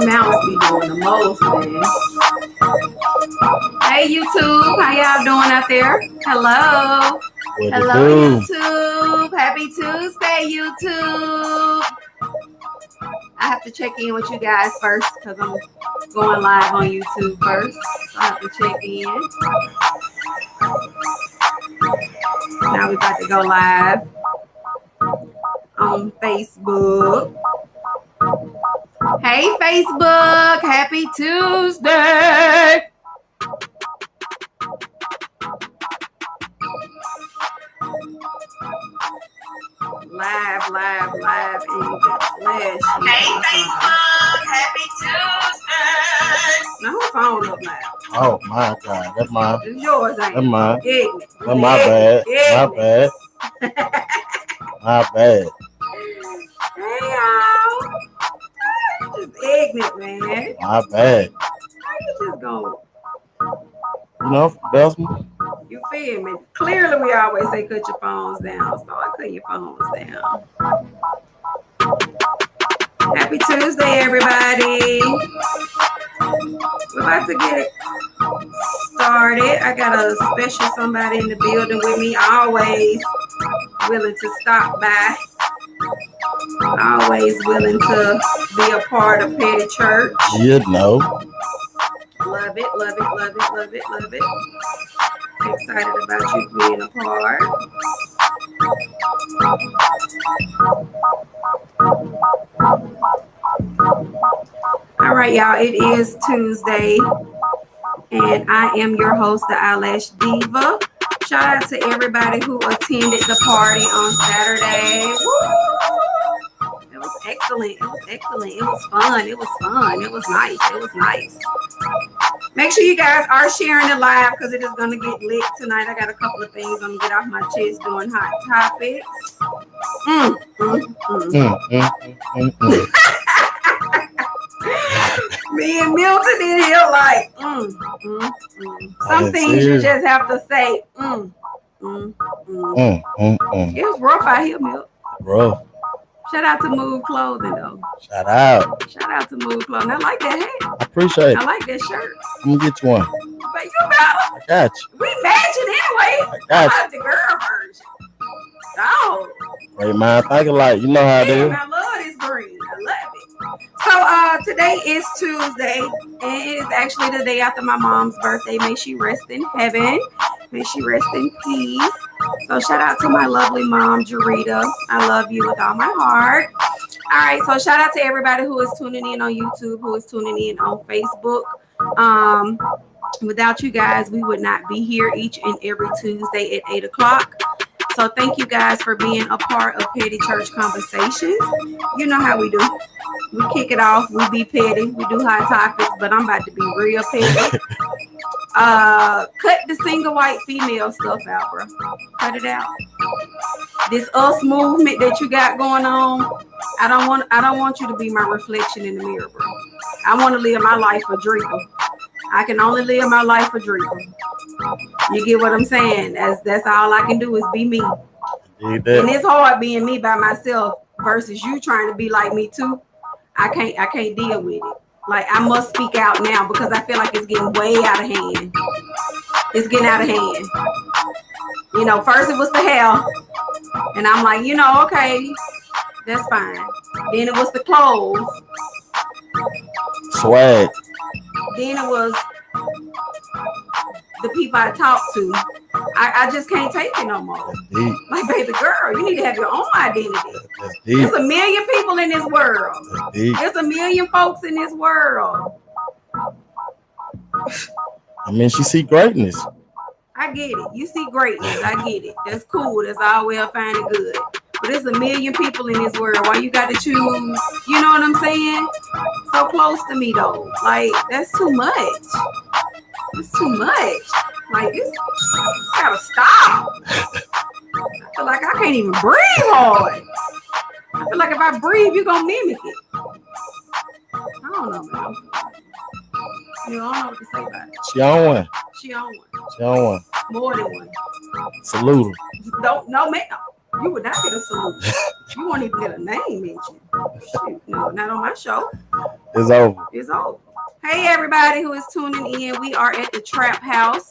Mouse be doing the most, man. Hey YouTube, how y'all doing out there? Hello. What it Hello do? YouTube. Happy Tuesday, YouTube. I have to check in with you guys first because I'm going live on YouTube first. So I have to check in. Now we're about to go live on Facebook. Hey Facebook, happy Tuesday. Live in the flesh. Hey Facebook, happy Tuesday. Now whose phone up now? Oh my God, that's mine. It's yours, ain't it? That's mine. Ignorant. That's my bad. My bad. My bad. Hey y'all. You just ignorant, man. My bad. How you just going? You know, that's me. You feel me? Clearly, we always say cut your phones down. Start cutting your phones down. Happy Tuesday, everybody. We're about to get it started. I got a special somebody in the building with me, always willing to stop by. Always willing to be a part of Petty Church. You know. Love it, love it, love it, love it, love it. Excited about you being a part. All right, y'all, it is Tuesday, and I am your host, the Eyelash Diva. Shout out to everybody who attended the party on Saturday. Woo! It was excellent. It was excellent. It was fun. It was fun. It was nice. It was nice. Make sure you guys are sharing it live because it is going to get lit tonight. I got a couple of things I'm going to get off my chest doing hot topics. Me and Milton in here like, Some things you just have to say, It was rough out here, Milton. Bro. Shout out to Move Clothing, though. Shout out. Shout out to Move Clothing. I like that hat. I appreciate it. I like that shirt. I'm going to get you one. But you got it. I got you. We matching anyway. I got you. The girl version. Oh. Great mind. Think alike. You know how it is. I love this green. I love it. So today is Tuesday, and it is actually the day after my mom's birthday. May she rest in heaven. May she rest in peace. So shout out to my lovely mom, Jarita. I love you with all my heart. All right, so shout out to everybody who is tuning in on YouTube, who is tuning in on Facebook. Without you guys, we would not be here each and every Tuesday at 8 o'clock. So thank you guys for being a part of Petty Church Conversations. You know how we do. We kick it off. We be petty. We do hot topics, but I'm about to be real petty. Cut the single white female stuff out, bro. Cut it out. This us movement that you got going on, I don't want you to be my reflection in the mirror, bro. I want to live my life for Drika. I can only live my life for Drika. You get what I'm saying? That's all I can do is be me. And it's hard being me by myself versus you trying to be like me too. I can't deal with it. Like, I must speak out now because I feel like it's getting way out of hand. It's getting out of hand. You know, first it was the hell. And I'm like, okay, that's fine. Then it was the clothes. Swag. Then it was the people I talk to. I just can't take it no more. Like, baby girl, you need to have your own identity. There's a million people in this world. There's a million folks in this world. I mean, she see greatness. I get it. You see greatness. I get it. That's cool. That's all well, fine and good. But there's a million people in this world. Why you got to choose? You know what I'm saying? So close to me, though. Like, that's too much. It's too much. Like, it's gotta stop. I feel like I can't even breathe hard. I feel like if I breathe, you're gonna mimic it. I don't know, man. You don't know what to say about it. She on one. She on one. She on one. More than one. Salute him. Don't, no, man. You would not get a salute. You won't even get a name mentioned. Shoot, no, not on my show. It's over. It's over. Hey, everybody who is tuning in. We are at the Trap House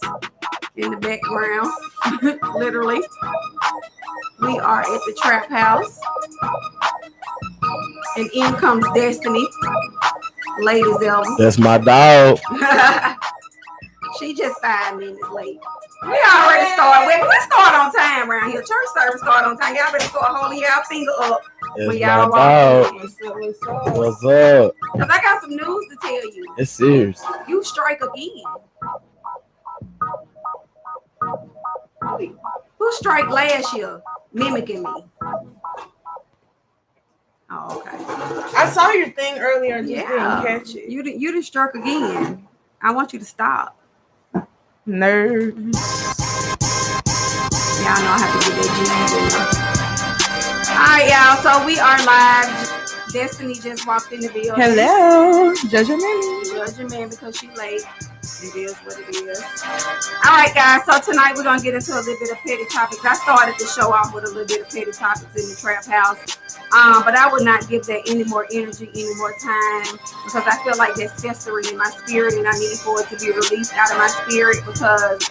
in the background. Literally. We are at the Trap House. And in comes Destiny. Ladies Elvis. That's my dog. She just 5 minutes late. We already started. We start on time around here. Church service start on time. Y'all better start holding y'all finger up That's when my y'all dog. walk in. What's up? Because I got some news to tell you. It's serious. You strike again. Who strike last year? Mimicking me. Oh, okay. I saw your thing earlier and just Yeah. didn't catch it. You done struck again. I want you to stop. Nerd. Y'all know I have to get that G's in. All right, y'all. So we are live. Destiny just walked in the building. Hello. Judge your man. Judge your man because she late. It is what it is. All right, guys. So tonight we're gonna get into a little bit of petty topics. I started the show off with a little bit of petty topics in the Trap House, but I would not give that any more energy, any more time, because I feel like that's festering in my spirit, and I need for it to be released out of my spirit because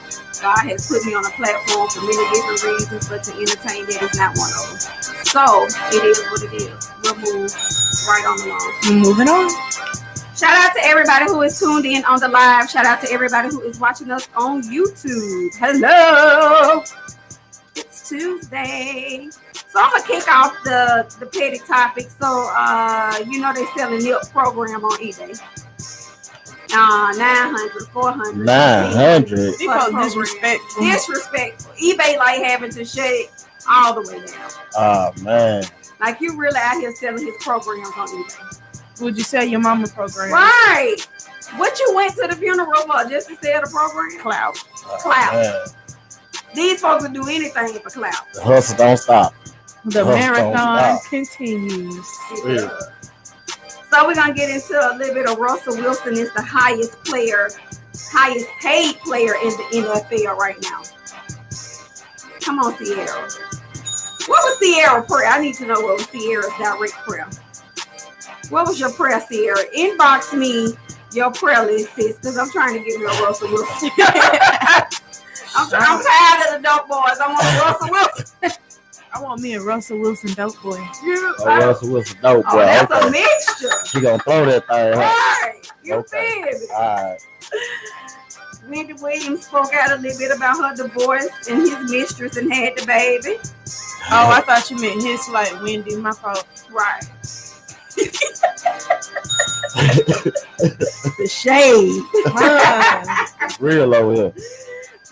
God has put me on a platform for many different reasons, but to entertain that is not one of them. So it is what it is. We'll move right on along. Moving on. Shout out to everybody who is tuned in on the live. Shout out to everybody who is watching us on YouTube. Hello. It's Tuesday. So I'm going to kick off the petty topic. So, you know they selling NIP program on eBay. 900, 400. 900. These folks disrespectful. Disrespectful. eBay like having to shut it all the way down. Oh, man. Like you really out here selling his programs on eBay. Would you sell your mama program? Right. What you went to the funeral for just to sell the program? Clout. Clout. Man. These folks will do anything for clout. The hustle don't stop. The Don't marathon stop. continues. Yeah. So we're gonna get into a little bit of Russell Wilson is the highest paid player in the NFL right now. Come on, Sierra. What was Sierra's prayer? I need to know what was Sierra's direct prayer. What was your prayer, Sierra? Inbox me your prayer list, sis, because I'm trying to get me a Russell Wilson. I'm tired of the dope boys. I want a Russell Wilson. I want me a Russell Wilson dope boy. Oh, Russell Wilson dope, Oh, boy. that's Okay. a mixture. She gonna throw that thing, huh? Right. You Okay. feel me? All right. Wendy Williams spoke out a little bit about her divorce and his mistress and had the baby. Oh, I thought you meant his like Wendy. My fault. Right. The shade. Real over here.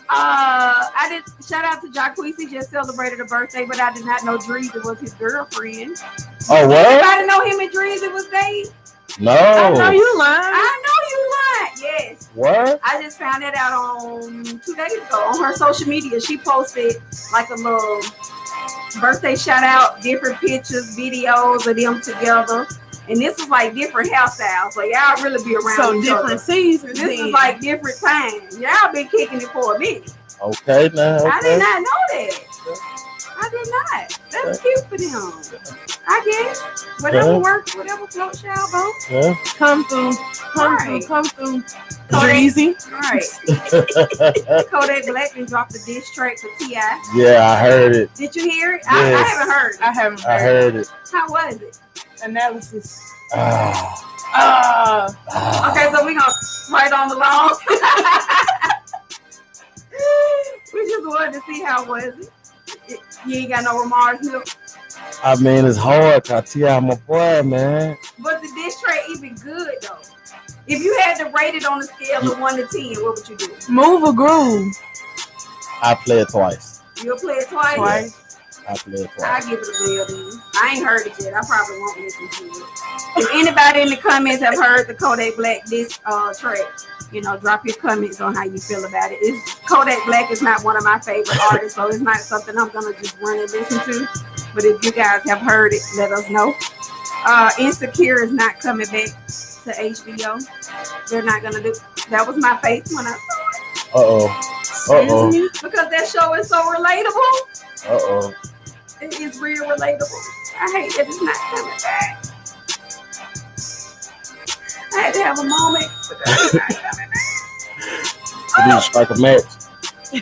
I did shout out to Jacquees. Just celebrated a birthday, but I did not know Dreezy was his girlfriend. Oh, what? Everybody know him and Dreezy was dating? No. I know you lying. I know you lied. Yes. What? I just found it out on 2 days ago on her social media. She posted like a little birthday shout out, different pictures, videos of them together. And this was like different hairstyles. So y'all really be around So each different other. seasons. This is like different times. Y'all been kicking it for a minute. Okay, now. Okay. I did not know that. I did not. That's cute for them. I guess. Whatever Yeah. works, whatever floats y'all boat. Yeah. Come through. Right. Come through. Kodak. Dreezy. Right. Kodak Black and dropped the diss track for T.I. Yeah, I heard it. Did you hear it? Yes. I haven't heard it. I haven't I heard heard it. How was it? analysis. Ah. Okay, so we're gonna right on the long. We just wanted to see how it was. You ain't got no remorse, Milk. I mean, it's hard. T.I. my boy, man. But the diss track even good though. If you had to rate it on a scale of 1 to 10, what would you do? Move or groove? I play it twice. You'll play it twice? I play it I twice. give it a bell then. I ain't heard it yet. I probably won't listen to it. If anybody in the comments have heard the Kodak Black diss track, drop your comments on how you feel about it. Kodak Black is not one of my favorite artists, so it's not something I'm gonna just run and listen to. But if you guys have heard it, let us know. Insecure is not coming back to HBO. They're not gonna do. That was my face when I saw it. Uh-oh. Uh-oh. Because that show is so relatable. Uh-oh. It is real relatable. I hate that it's not coming back. I had to have a moment because it's not coming back. We need to strike a match. We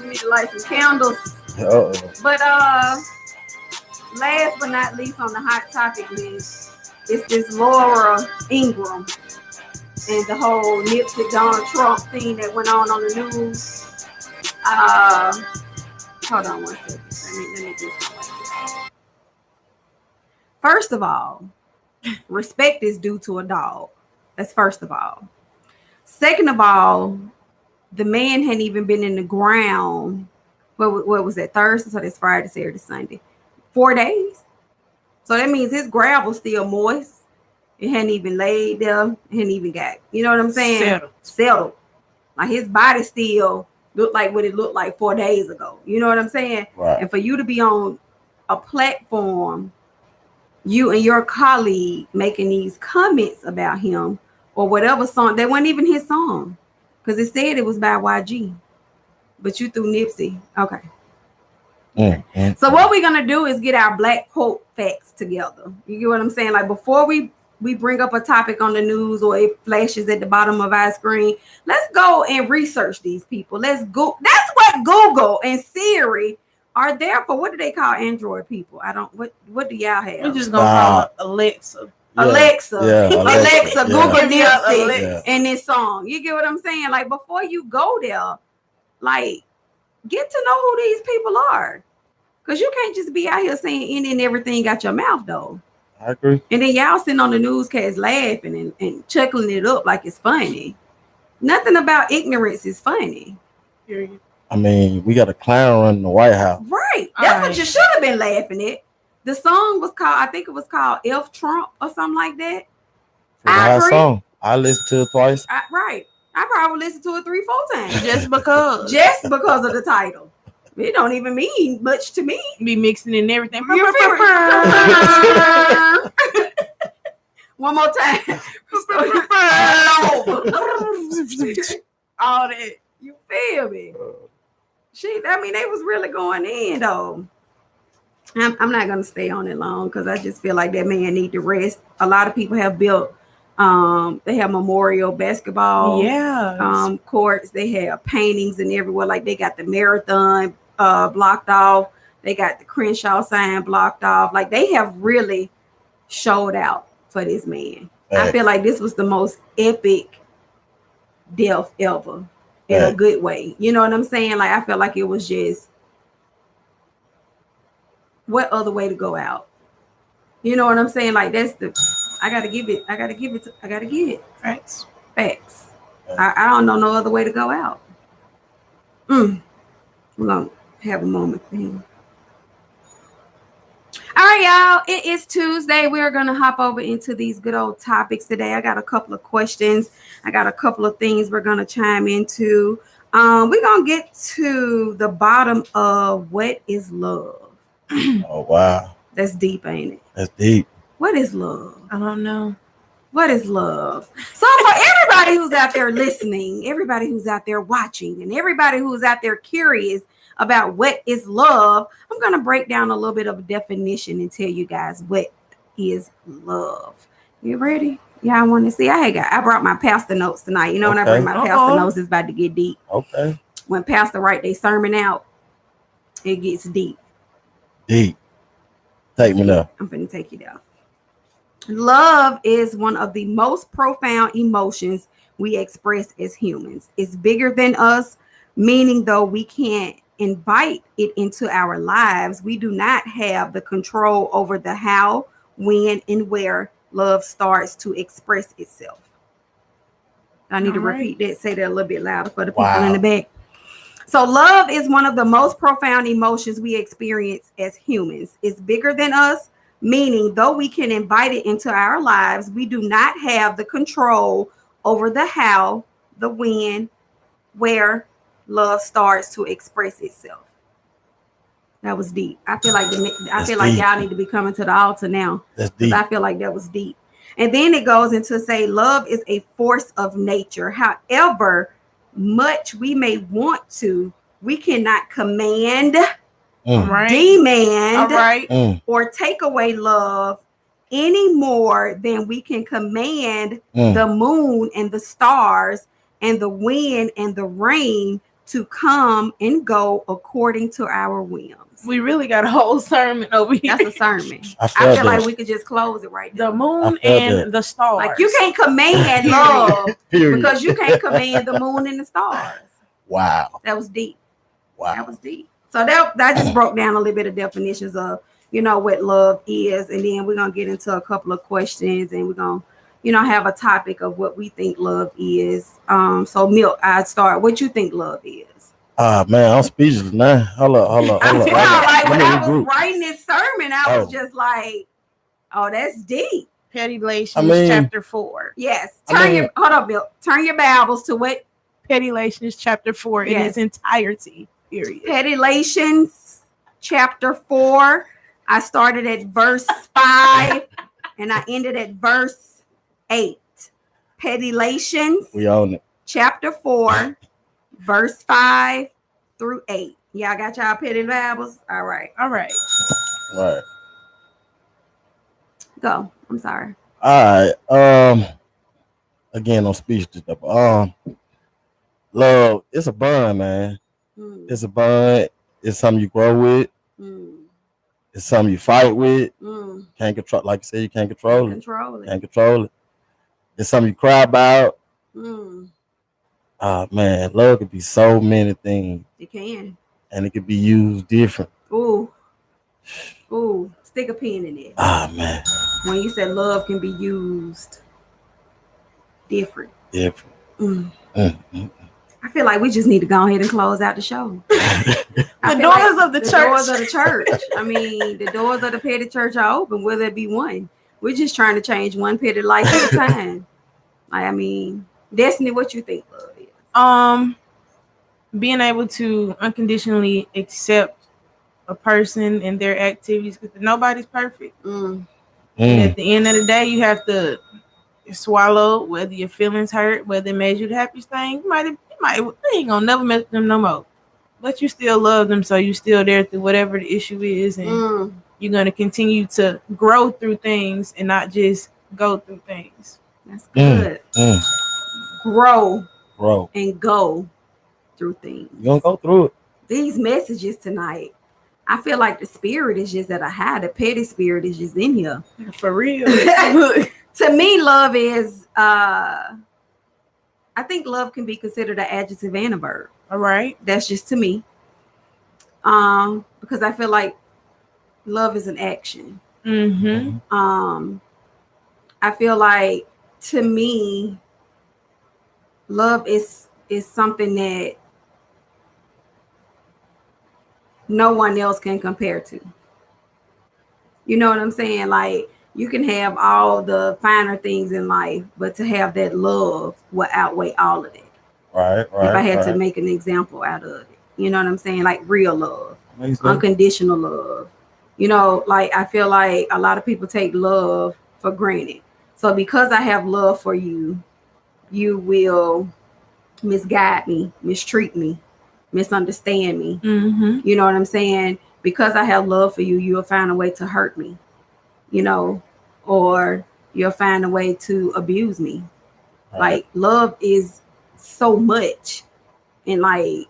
need to light some candles. Uh-oh. But last but not least on the hot topic list is this Laura Ingraham and the whole Nipsey Donald Trump thing that went on the news. Hold on one second. Let me do something. First of all, respect is due to a dog. That's first of all. Second of all, the man hadn't even been in the ground. What was that? Thursday? So that's Friday, Saturday, Sunday. 4 days. So that means his gravel's still moist. It hadn't even laid there. It hadn't even got, you know what I'm saying? Settled. Like his body still looked like what it looked like 4 days ago. You know what I'm saying? Right. And for you to be on a platform, you and your colleague making these comments about him or whatever song, that wasn't even his song. Because it said it was by YG. But you threw Nipsey. Okay. So what we're gonna do is get our black quote facts together. You get what I'm saying? Like before we bring up a topic on the news or it flashes at the bottom of our screen, let's go and research these people. Let's go. That's what Google and Siri are there for. What do they call Android people? I don't. What do y'all have? We're just gonna call it Alexa. Yeah. Alexa. Yeah, Alexa. Google Yeah. Nipsey Yeah. and this song. You get what I'm saying? Like before you go there, like get to know who these people are. Because you can't just be out here saying any and everything out your mouth, though. I agree. And then y'all sitting on the newscast laughing and chuckling it up like it's funny. Nothing about ignorance is funny. I mean, we got a clown running the White House. Right. That's what you should have been laughing at. The song was called, I think it was called F Trump or something like that. It's a hot song. I listened to it twice. Right. I probably listened to it 3-4 times. Just because of the title. It don't even mean much to me. Be mixing and everything. One more time. All that. You feel me? They was really going in though. I'm not gonna stay on it long because I just feel like that man need to rest. A lot of people have built they have memorial basketball courts, they have paintings and everywhere, like they got the marathon blocked off, they got the Crenshaw sign blocked off, like they have really showed out for this man. I feel like this was the most epic death ever in a good way. You know what I'm saying? Like I feel like it was just, what other way to go out? You know what I'm saying? Like that's I gotta give it. Facts. I don't know no other way to go out. We're gonna have a moment for him. All right, y'all. It is Tuesday. We're gonna hop over into these good old topics today. I got a couple of questions. I got a couple of things we're gonna chime into. We're gonna get to the bottom of what is love. Oh wow. That's deep, ain't it? That's deep. What is love? I don't know. What is love? So for everybody who's out there listening, everybody who's out there watching, and everybody who's out there curious about what is love, I'm going to break down a little bit of a definition and tell you guys what is love. You ready? Yeah, I want to see. I brought my pastor notes tonight. You know, when I bring my pastor notes, it's about to get deep. Okay. When pastor write their sermon out, it gets deep. Deep. Take me there. I'm going to take you there. Love is one of the most profound emotions we express as humans. It's bigger than us, meaning though we can't invite it into our lives, we do not have the control over the how, when, and where love starts to express itself. I need to repeat that, say that a little bit louder for the people in the back. So love is one of the most profound emotions we experience as humans. It's bigger than us, meaning though we can invite it into our lives, we do not have the control over the how, the when, where love starts to express itself. That was deep. I feel like y'all need to be coming to the altar now. That's deep. I feel like that was deep. And then it goes into say love is a force of nature. However, much we may want to, we cannot command, Right. demand, All right. or take away love any more than we can command the moon and the stars and the wind and the rain to come and go according to our whims. We really got a whole sermon over here. That's a sermon. I I felt feel that. like we could just close it right there. The moon I felt and that. the stars. Like you can't command love Period. because you can't command the moon and the stars. Wow. That was deep. That Wow. was deep. So that just broke down a little bit of definitions of, what love is. And then we're going to get into a couple of questions and we're going to, have a topic of what we think love is. So Milk, I'd start. What you think love is? Man, I'm speechless now. Hold up. I feel like when I was regroup. writing this sermon, I was Oh. just like, oh, that's deep. Petty Relations, I mean- chapter 4. Yes. I mean- Hold up, Milk. Turn your Bibles to what? Petty Relations, chapter 4 in Yes. its entirety. Period. Petty-lations, chapter 4. I started at verse 5 and I ended at verse 8. Petty-lations, We own it. chapter 4, verse 5 through 8. Y'all got y'all petty Bibles? All right. All right. Right. Go. I'm sorry. All right. Again, I'm speechless. Love, it's a bond, man. Mm, It's a bond. It's something you grow with. mm, It's something you fight with. mm. Can't control, like you said, you can't control it. Control it. Can't control it. It's something you cry about. Mm, Man, love could be so many things, you can. and it could be used different. Ooh. Ooh. Stick a pin in it. Man, When you said love can be used different. different. Mm. Mm. I feel like we just need to go ahead and close out the show. The I feel doors of the church. doors of the church. I mean, the doors of the petty church are open. Will there be one? We're just trying to change one petty life at a time. I mean, Destiny, what you think love is? Being able to unconditionally accept a person and their activities, because nobody's perfect. Mm, And at the end of the day, you have to swallow whether your feelings hurt, whether it made you the happiest thing. You ain't gonna never mess with them no more. But you still love them, so you still there through whatever the issue is, and mm. you're gonna continue to grow through things and not just go through things. That's good. Grow Bro, and go through things. you gonna go through it. These messages tonight, I feel like the spirit is just at a high. The petty spirit is just in here. For real. To me, love is I think love can be considered an adjective and a verb. All right. That's just to me. Because I feel like love is an action. Mm-hmm. I feel like to me, love is something that no one else can compare to. You know what I'm saying? Like, you can have all the finer things in life, but to have that love will outweigh all of that. Right. If I had to make an example out of it, you know what I'm saying? Like real love, unconditional love. You know, like I feel like a lot of people take love for granted. So because I have love for you, you will misguide me, mistreat me, misunderstand me. Mm-hmm. You know what I'm saying? Because I have love for you, you'll find a way to hurt me, you know, or you'll find a way to abuse me. Right. Like love is so much. And like,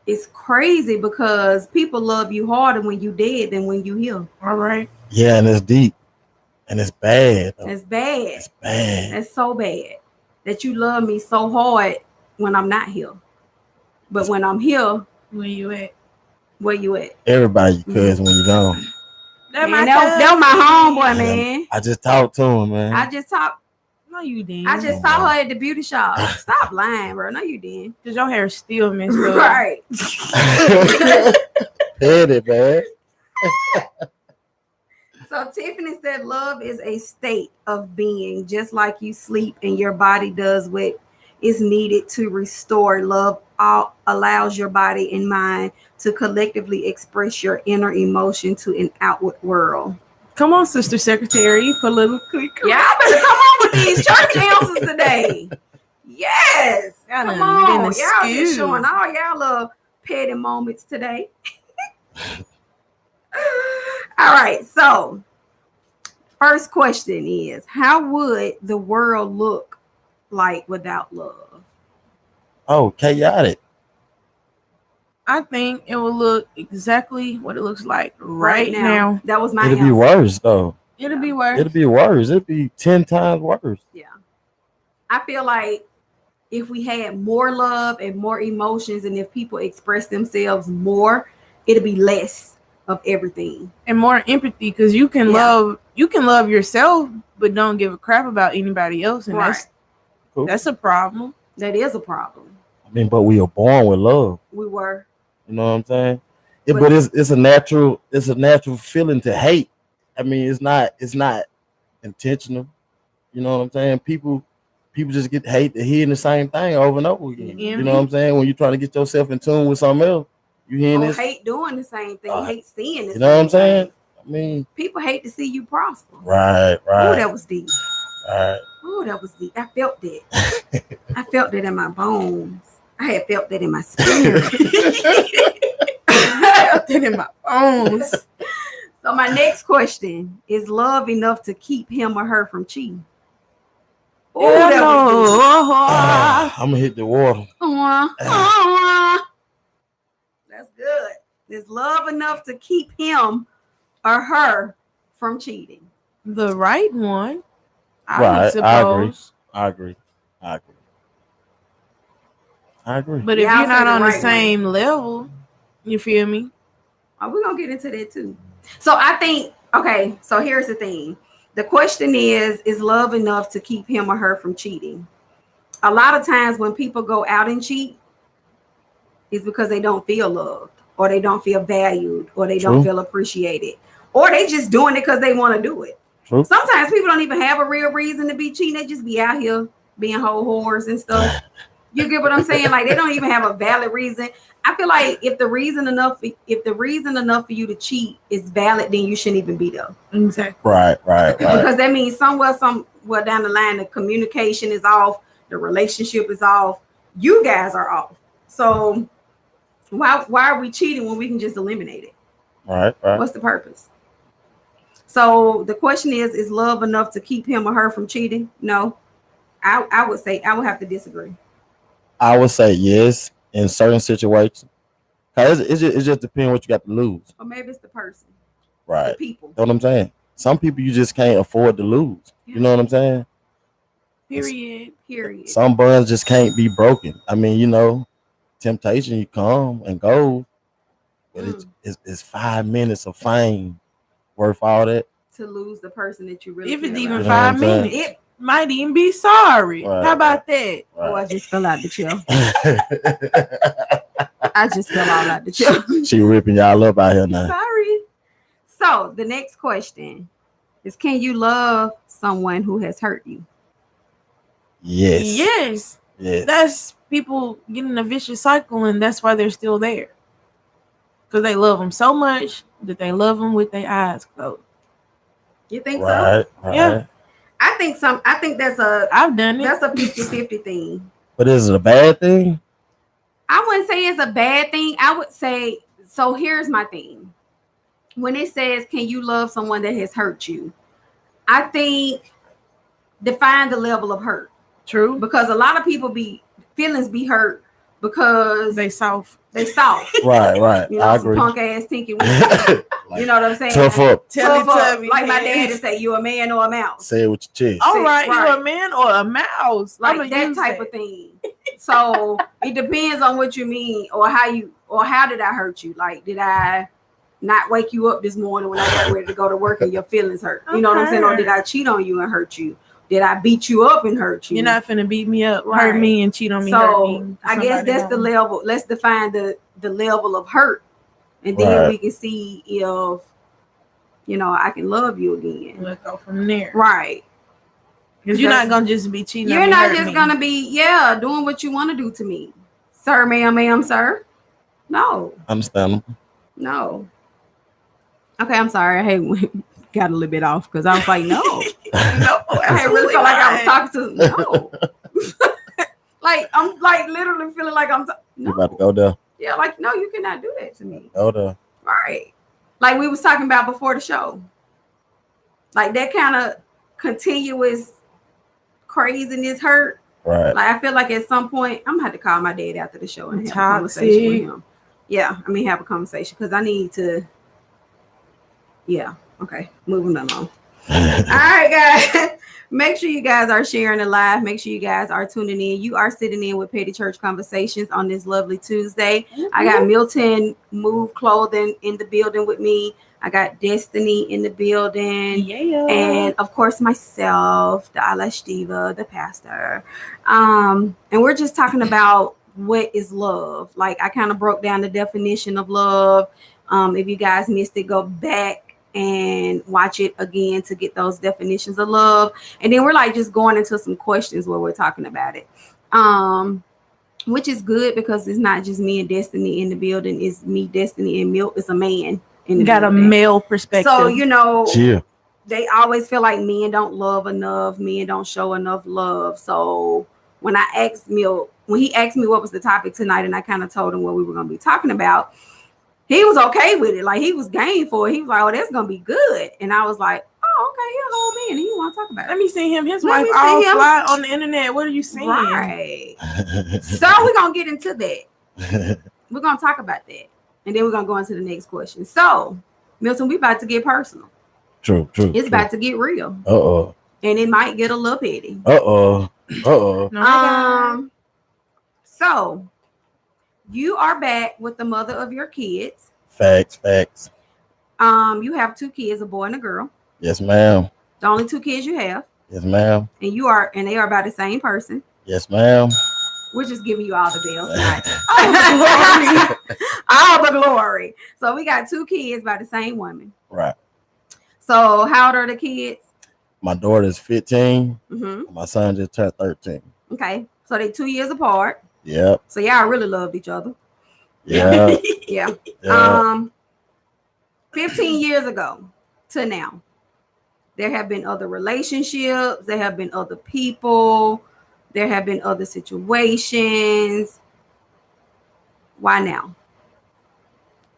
it's crazy because people love you harder when you dead than when you here. All right. Yeah, and it's deep. And it's bad. That's bad. It's bad. That's so bad that you love me so hard when I'm not here. But when I'm here, Where you at? where you at? Everybody you cousin when you gone. That Man, that was my homeboy, man. I just talked to him, man. I just saw No, you didn't. her at the beauty shop. Stop lying, bro. No, you didn't. Because your hair is still messed up. Right. Petty, man. So Tiffany said love is a state of being, just like you sleep and your body does what is needed to restore. Love allows your body and mind to collectively express your inner emotion to an outward world. Come on, Sister Secretary, for a little quick. Yeah, I better come on with these church answers today. Yes. Y'all Come done been on. Y'all excused. just showing all y'all little petty moments today. All right. So, first question is, how would the world look like without love? Oh, chaotic. I think it will look exactly what it looks like right now. That was my It'll be answer. worse though. It'll be worse. It'll be worse. It'll be 10 times worse. Yeah. I feel like if we had more love and more emotions, and if people express themselves more, it'll be less of everything. And more empathy, because you can love yourself, but don't give a crap about anybody else, and Right. that's a problem. That is a problem. I mean, but we are born with love. We were. You know what I'm saying? But it's a natural feeling to hate. I mean, it's not intentional. You know what I'm saying? People just get hate to hearing the same thing over and over again. You know what I'm saying? When you're trying to get yourself in tune with something else, you hearing this. Hate doing the same thing, hate seeing the You know what I'm saying? I mean, people hate to see you prosper. Right. Oh, that was deep. Right. Oh, that was deep. I felt that. I felt that in my bones. I had felt that in my spirit. I felt that in my bones. So my next question is: love enough to keep him or her from cheating? Oh, that was I'm gonna hit the water. That's good. Is love enough to keep him or her from cheating? The right one, I would suppose. I agree. But if you're not on the same level, you feel me? Oh, we're gonna get into that too. So I think, okay, so here's the thing. The question is love enough to keep him or her from cheating? A lot of times when people go out and cheat, it's because they don't feel loved, or they don't feel valued, or they don't feel appreciated, or they just doing it because they want to do it. True. Sometimes people don't even have a real reason to be cheating. They just be out here being whole whores and stuff. You get what I'm saying? Like, they don't even have a valid reason. I feel like if the reason enough for you to cheat is valid, then you shouldn't even be there. Exactly. Right. Because that means somewhere down the line, the communication is off, the relationship is off, you guys are off. So why are we cheating when we can just eliminate it? Right. What's the purpose? So the question is love enough to keep him or her from cheating? No. I would say I would have to disagree. I would say yes in certain situations. Cause it just depends what you got to lose. Or maybe it's the person. Right. The people. You know what I'm saying? Some people you just can't afford to lose. Yeah. You know what I'm saying? Period. Some bonds just can't be broken. I mean, you know, temptation, you come and go, but it's 5 minutes of fame worth all that? To lose the person that you really if it's about. even 5 minutes, it might even be sorry. Right. How about that? Right. Oh, I just fell out the chair. I just fell all out the chair. She ripping y'all up out here now. Sorry. So the next question is: can you love someone who has hurt you? Yes. That's people getting a vicious cycle, and that's why they're still there. Because they love them so much that they love them with their eyes closed. You think so? Right. Yeah. I think that's I've done it. That's a 50-50 thing. But is it a bad thing? I wouldn't say it's a bad thing. I would say, so here's my thing. When it says, can you love someone that has hurt you? I think define the level of hurt. True. Because a lot of people feelings be hurt because they soft. Right. You know, I agree. Punk ass tinky. You know what I'm saying? Tough up. Like my dad would say, you a man or a mouse? Say it with your chest. All right, you a man or a mouse? Like that type of thing. So it depends on what you mean, or how did I hurt you? Like, did I not wake you up this morning when I got ready to go to work and your feelings hurt? You know what I'm saying? Or did I cheat on you and hurt you? Did I beat you up and hurt you? You're not finna beat me up, hurt me, and cheat on me. So I guess that's the level. Let's define the level of hurt, and then we can see if I can love you again. Let's go from there. Right. Because you're not gonna just be cheating. You're not just gonna be doing what you want to do to me, sir, ma'am, sir. No. Understandable. No. Okay, I'm sorry. I got a little bit off because I was like, no. I really felt like I was talking to no. Like I'm like literally feeling like I'm You about to go there? Yeah, like no, you cannot do that to me. Go there. Right. Like we was talking about before the show. Like that kind of continuous craziness hurt. Right. Like I feel like at some point I'm gonna have to call my dad after the show and have a Toxic. conversation with him. Yeah, I mean have a conversation because I need to. Yeah. Okay. Moving along. All right, guys. Make sure you guys are sharing the live. Make sure you guys are tuning in. You are sitting in with Petty Church Conversations on this lovely Tuesday. I got Milton Move Clothing in the building with me. I got Destiny in the building. Yeah. And of course, myself, the Eyelash Diva, the pastor. And we're just talking about what is love. Like I kind of broke down the definition of love. If you guys missed it, go back and watch it again to get those definitions of love. And then we're like just going into some questions where we're talking about it. Which is good because it's not just me and Destiny in the building, it's me, Destiny, and Milt. It's a man in the Got building. a male perspective. So you know, Yeah. they always feel like men don't love enough, men don't show enough love. So when I asked Milt, when he asked me what was the topic tonight, and I kind of told him what we were going to be talking about, he was okay with it. Like he was game for it. He was like, "Oh, that's gonna be good." And I was like, "Oh, okay, he'll hold me and he want to talk about it." Let me see him. His Let wife me see all him. fly on the internet. What are you saying? Right. So we're gonna get into that. We're gonna talk about that, and then we're gonna go into the next question. So, Milton, we about to get personal. True. It's about to get real, Uh-oh. and it might get a little petty. Uh-oh. No, So you are back with the mother of your kids. Facts. You have 2 kids, a boy and a girl. Yes, ma'am. The only 2 kids you have, Yes, ma'am. and they are by the same person. Yes, ma'am. We're just giving you all the bells tonight. All the glory. So we got 2 kids by the same woman. Right. So how old are the kids? My daughter's 15. Mm-hmm. My son just turned 13. Okay. So they 2 years apart. Yep. So y'all really loved each other. Yeah. Yeah. Yeah. 15 years ago to now, there have been other relationships. There have been other people. There have been other situations. Why now?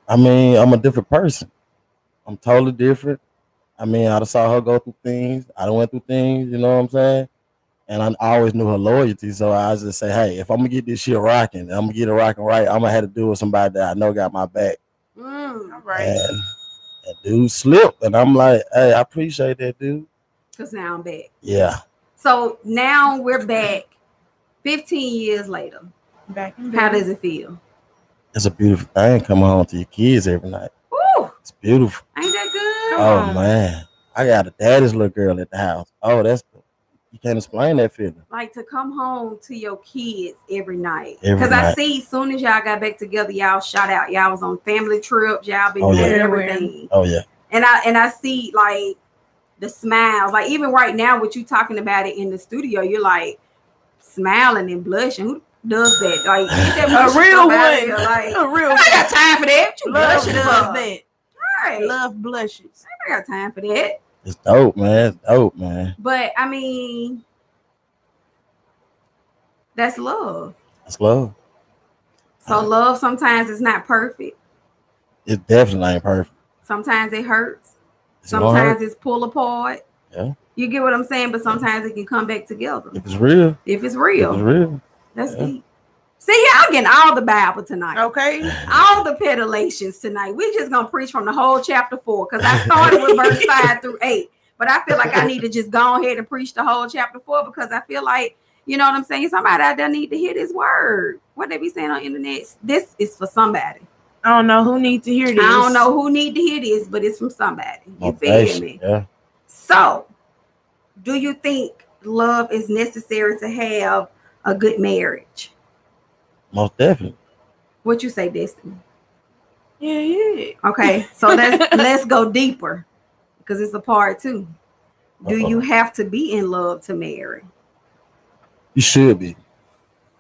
I mean, I'm a different person. I'm totally different. I mean, I saw her go through things. I done went through things, you know what I'm saying? And I always knew her loyalty. So I just say, hey, if I'm going to get this shit rocking, I'm going to get it rocking right, I'm going to have to do it with somebody that I know got my back. all right. And that dude slipped. And I'm like, hey, I appreciate that, dude. Because now I'm back. Yeah. So now we're back 15 years later. Back in How bed. does it feel? It's a beautiful thing coming home to your kids every night. Ooh, It's beautiful. ain't that good? Come Oh, on. man. I got a daddy's little girl at the house. Oh, you can't explain that feeling. Like to come home to your kids every night. Every Because I night. see as soon as y'all got back together, y'all shot out. Y'all was on family trips. Y'all been Oh, doing yeah. everything. Oh, yeah. And I see like the smiles. Like even right now, with you talking about it in the studio, you're like smiling and blushing. Who does that? Like get that A blushing real stuff out of here. one. Like A real I ain't got time for that. You Love blushing does up. that. Right. Love blushes. I ain't got time for that. It's dope, man. It's dope, man. But I mean, that's love. It's love. So love sometimes is not perfect. It definitely ain't perfect. Sometimes it hurts. It's gonna hurt. Sometimes it's pull apart. Yeah. You get what I'm saying? But sometimes it can come back together. If it's real, If it's if real. it's real. That's Yeah. deep. See, y'all getting all the Bible tonight. Okay. All the petilations tonight. We just gonna preach from the whole chapter 4 because I started with verse 5 through 8. But I feel like I need to just go ahead and preach the whole chapter 4 because I feel like, you know what I'm saying? Somebody out there need to hear this word. What they be saying on the internet? This is for somebody. I don't know who needs to hear this. I don't know who need to hear this, but it's from somebody. You feel Motivation. me? Yeah. So, do you think love is necessary to have a good marriage? Most definitely. What you say, Destiny? Yeah. Okay, so let's go deeper because it's a part 2. Do you have to be in love to marry? You should be.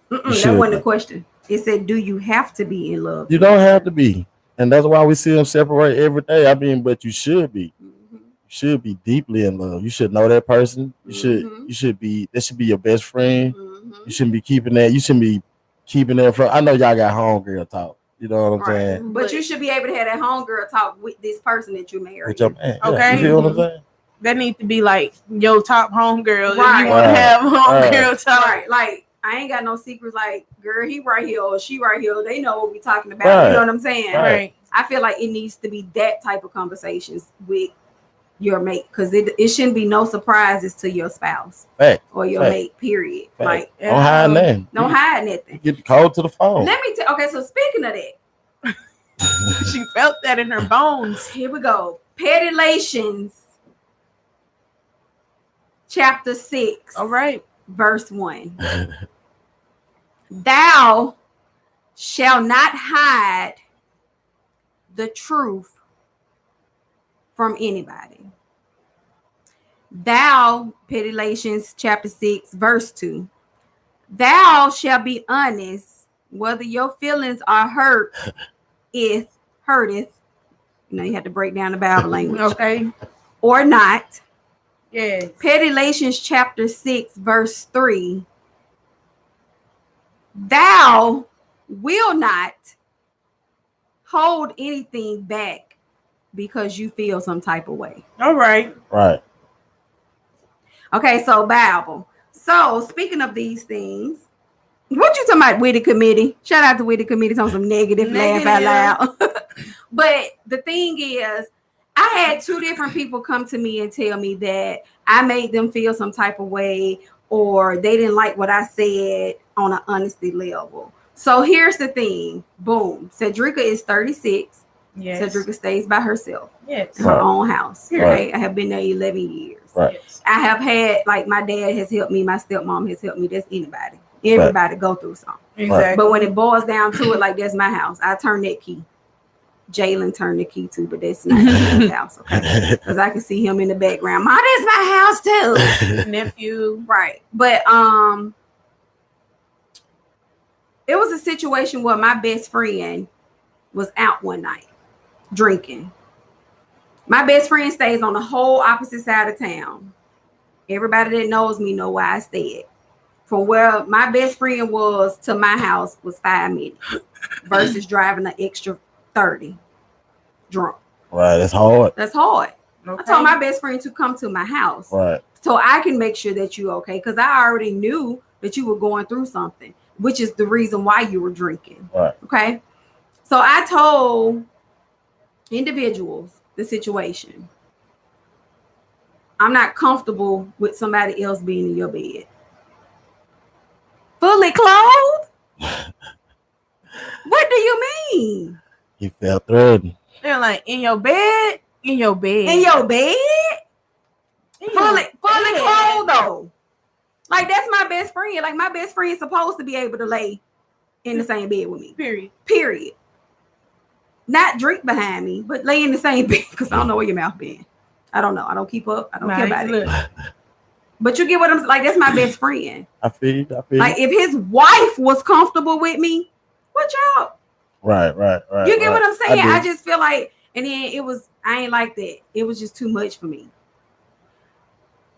That should wasn't be. the question. It said, do you have to be in love? You don't have to be. And that's why we see them separate every day. I mean, but you should be. Mhm. You should be deeply in love. You should know that person. You should be, that should be your best friend. Mhm. Mhm. You shouldn't be keeping that. You shouldn't be keeping that from. I know y'all got homegirl talk. You know what I'm saying? But you should be able to have that homegirl talk with this person that you married. With your man. Yeah, Okay. you feel what I'm saying? That need to be like your top homegirl if Right. you want to Right. have homegirl talk. Right. Like, I ain't got no secrets like, girl, he right here or she right here. They know what we talking about. Right. You know what I'm saying? Right. I feel like it needs to be that type of conversations with your mate because it shouldn't be no surprises to your spouse Fact. or your Fact. mate, period. Fact. Like, Don't hide nothing. don't hide nothing. Get the code to the phone. Let me tell. Okay, so speaking of that, She felt that in her bones. here we go. Petty-lations, chapter 6. All right. Verse 1. Thou shalt not hide the truth from anybody. Thou, Petty-lations, chapter 6, verse 2. Thou shalt be honest, whether your feelings are hurteth. You know, you have to break down the Bible language. Okay. Or not. Yes. Petty-lations, chapter 6, verse 3. Thou will not hold anything back because you feel some type of way. All right. Right. Okay, so Bible. So speaking of these things, what you talking about, Witty Committee? Shout out to Witty Committee on some negative laugh out loud. But the thing is, I had two different people come to me and tell me that I made them feel some type of way or they didn't like what I said on an honesty level. So here's the thing. Boom. Cedrica is 36. Yes. Cedrica stays by herself Yes. in her Right. own house. Right. Okay. I have been there 11 years. Right. Yes. I have had, like, my dad has helped me, my stepmom has helped me. That's anybody. Everybody go through something. Exactly. But when it boils down to it, like, that's my house. I turn that key. Jalen turned the key too, but that's not his house, okay? Because I can see him in the background. Ma, that's my house too. Nephew. Right. But it was a situation where my best friend was out one night drinking. My best friend stays on the whole opposite side of town. Everybody that knows me know where I stayed. From where my best friend was to my house was 5 minutes versus driving an extra 30 drunk. Right. That's hard. That's hard. Okay. I told my best friend to come to my house Right. so I can make sure that you okay, because I already knew that you were going through something, which is the reason why you were drinking. Right. Okay. So I told individuals the situation. I'm not comfortable with somebody else being in your bed. Fully clothed? What do you mean? He felt threatened. They're like in your bed. In your bed. In your bed? In your Fully bed. clothed though. Like, that's my best friend. Like, my best friend's supposed to be able to lay in the same bed with me. Period. Period. Not drink behind me, but lay in the same bed because I don't know where your mouth been. I don't know. I don't keep up. I don't care about Look. it. But you get what I'm like. That's my best friend. I feel you. I feel Like, you. if his wife was comfortable with me, what y'all? Right. Right. Right. You get right. what I'm saying? do. I just feel like, and then I ain't like that. It was just too much for me.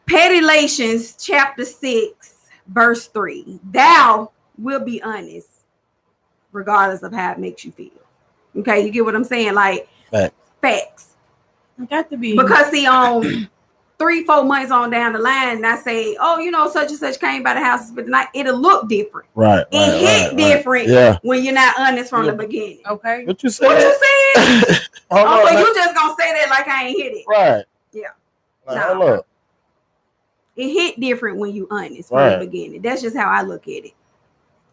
Petty-lations, chapter 6, verse 3. Thou will be honest, regardless of how it makes you feel. Okay, you get what I'm saying? Like, facts. You got to be. Because see, on 3-4 months on down the line, and I say, oh, you know, such and such came by the house, but tonight it'll look different. Right. It hit different Yeah. when you're not honest from Yeah. the beginning. Okay. What you said? What you said? Hold Oh, on, so man. you just gonna say that like I ain't hit it? Right. Yeah. Like, Nah. hold up. It hit different when you honest from Right. the beginning. That's just how I look at it.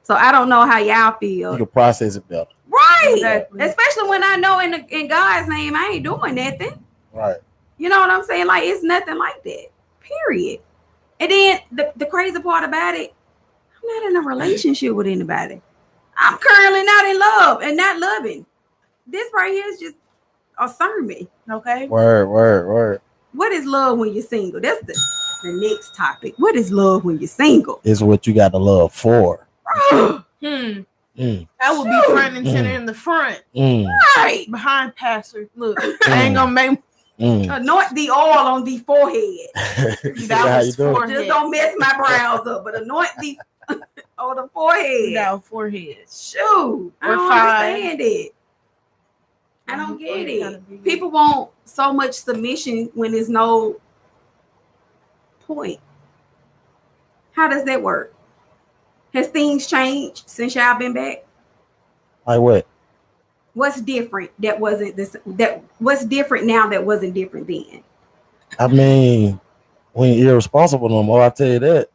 So I don't know how y'all feel. You can process it better. Right. Exactly. Especially when I know in God's name I ain't doing nothing. Right. You know what I'm saying? Like, it's nothing like that. Period. And then the crazy part about it, I'm not in a relationship with anybody. I'm currently not in love and not loving. This right here is just a sermon. Okay. Word. What is love when you're single? That's the next topic. What is love when you're single? It's what you got to love for. Hmm. Mm. I will be front and center in the front, Right. behind pastor. Look, I ain't gonna make Anoint the oil on the forehead. See how you doing? forehead. Just don't mess my brows up, but anoint the on the forehead. No, forehead. Shoot, I Or don't 5. understand it. I don't get Kinda it. big. People want so much submission when there's no point. How does that work? Has things changed since y'all been back? Like what? What's different that wasn't this? That what's different now that wasn't different then? I mean, we ain't irresponsible no more. I tell you that.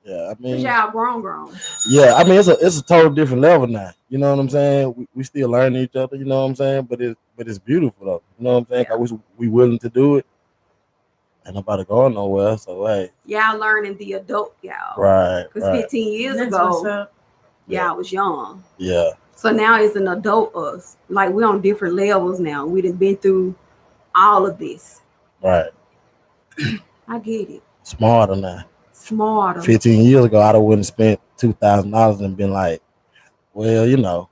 Yeah, I Cause mean, y'all grown. yeah, I mean, it's a total different level now. You know what I'm saying? We still learning each other. You know what I'm saying? But it's beautiful though. You know what I'm saying? Yeah. 'Cause we willing to do it. Ain't nobody going nowhere. So hey, Y'all learning the adult y'all. right, Because right, 15 years That's what's ago, up. y'all was young. yeah, So now it's an adult us. Like we're on different levels now. We done been through all of this. right. I get it. Smarter now. Smarter. 15 years ago, I'd have wouldn't spent $2,000 and been like, well, you know,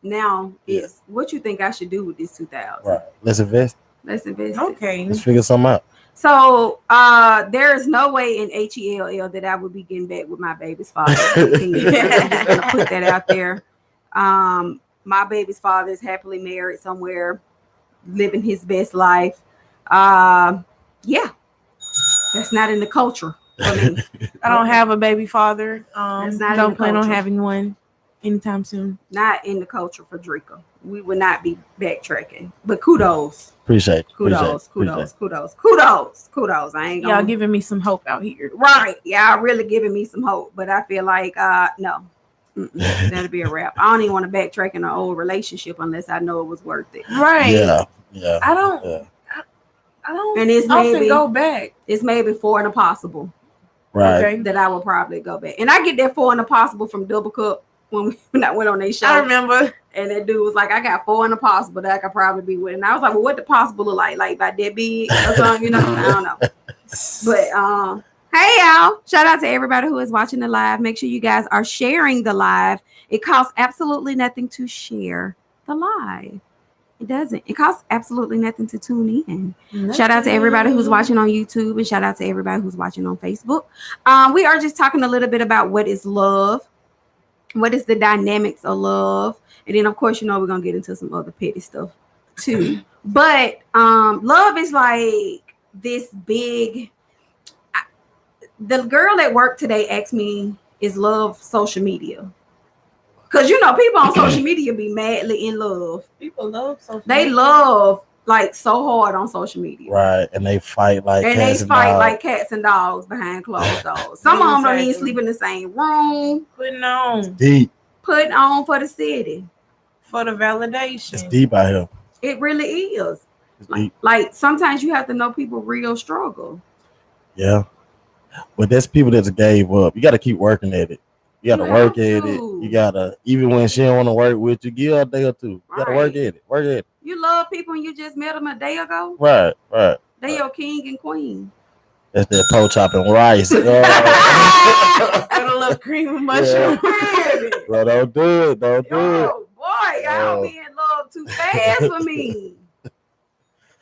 Now Yeah. it's what you think I should do with this 2000. right. Let's invest. Let's invest it. Okay. Let's figure something out. So there is no way in HELL that I would be getting back with my baby's father. I'm just gonna put that out there. My baby's father is happily married somewhere, living his best life. Yeah, that's not in the culture for me. I don't have a baby father. That's not in Don't the plan on culture. having one anytime soon. Not in the culture for Drika. We would not be backtracking. But kudos. Appreciate it. Kudos. I ain't Y'all gonna giving me some hope out here. right. Y'all really giving me some hope. But I feel like no. That'll be a wrap. I don't even want to backtrack in an old relationship unless I know it was worth it. Right. Yeah. I don't. Yeah. I don't. And it's often maybe go back. it's maybe 4 and a possible Right. Okay. that I will probably go back. And I get that 4 and a possible from Double Cup when I went on their show. I remember. And that dude was like, I got 4 in the possible that I could probably be with. And I was like, well, what the possible look like? Like by that big or something, you know? I don't know. But hey y'all, shout out to everybody who is watching the live. Make sure you guys are sharing the live. It costs absolutely nothing to share the live. It doesn't. It costs absolutely nothing to tune in. Shout out to everybody who's watching on YouTube and shout out to everybody who's watching on Facebook. We are just talking a little bit about what is love. What is the dynamics of love? And then, of course, you know, we're going to get into some other petty stuff too. But love is like this big... The girl at work today asked me, is love social media? Because, you know, people on social media be madly in love. People love social They media. love like so hard on social media. Right. And they fight like And cats they and fight dogs. like cats and dogs behind closed doors. Some of them don't even Exactly. sleep in the same room. Putting on Deep. Putting on for the city. for the It's validation. deep out here. It really is. It's deep. Like sometimes you have to know people real struggle. Yeah. But there's people that gave up. You got to keep working at it. You got to You work have at to. it. You got to, even when she don't want to work with you, give her a day or two. You got to work Right. at it. Work at it. You love people and you just met them a day ago. Right. Right. They your king and queen. That's that pork chop and rice. With a little cream and mushroom. Bro, don't do it. Don't do it. Oh boy, y'all Oh. be in love too fast for me.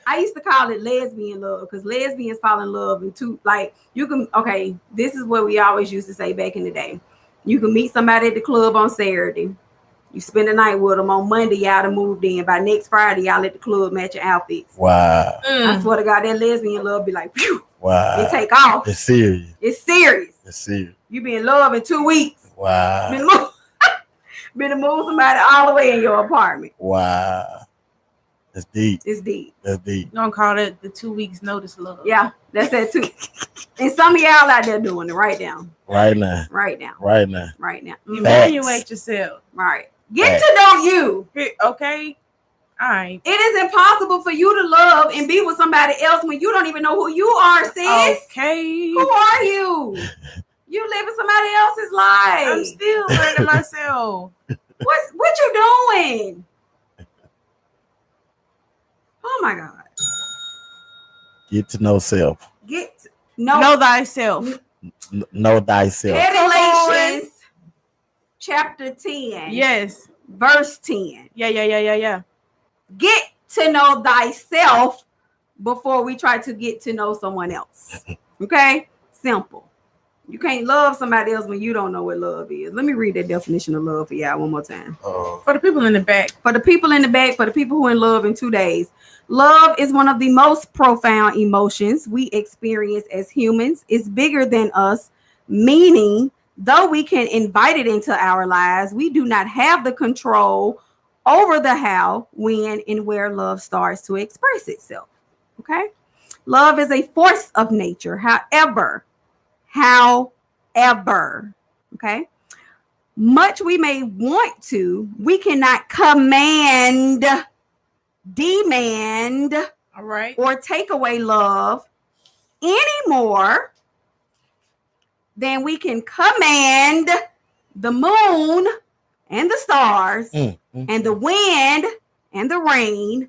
I used to call it lesbian love because lesbians fall in love in two. Like you can, okay, this is what we always used to say back in the day. You can meet somebody at the club on Saturday. You spend the night with them on Monday. Y'all done moved in. By next Friday, y'all at the club matching outfits. Wow. I swear to God, that lesbian love be like, phew, Wow. it take off. It's serious. It's serious. It's serious. You be in love in 2 weeks. Wow. Been to move somebody all the way in your apartment. Wow. That's deep. It's deep. That's deep. Gonna call it the 2 weeks notice love. Yeah, that's that too. And some of y'all out there doing it right now. Right now. Right now. Right now. Right now. Evaluate yourself. Right. Get to know you. Okay. All right. It is impossible for you to love and be with somebody else when you don't even know who you are, sis. Okay. Who are you? You living somebody else's life. I'm still learning myself. What you doing? Oh my God. Get to know self. Know thyself. Know thyself. Revelations chapter 10. Yes. Verse 10. Yeah. Get to know thyself before we try to get to know someone else. Okay? Simple. You can't love somebody else when you don't know what love is. Let me read that definition of love for y'all one more time. For the people in the back. For the people in the back, for the people who are in love in 2 days. Love is one of the most profound emotions we experience as humans. It's bigger than us, meaning though we can invite it into our lives, we do not have the control over the how, when, and where love starts to express itself. Okay? Love is a force of nature. However, okay, much we may want to, we cannot command, demand, All right. or take away love any more than we can command the moon and the stars and the wind and the rain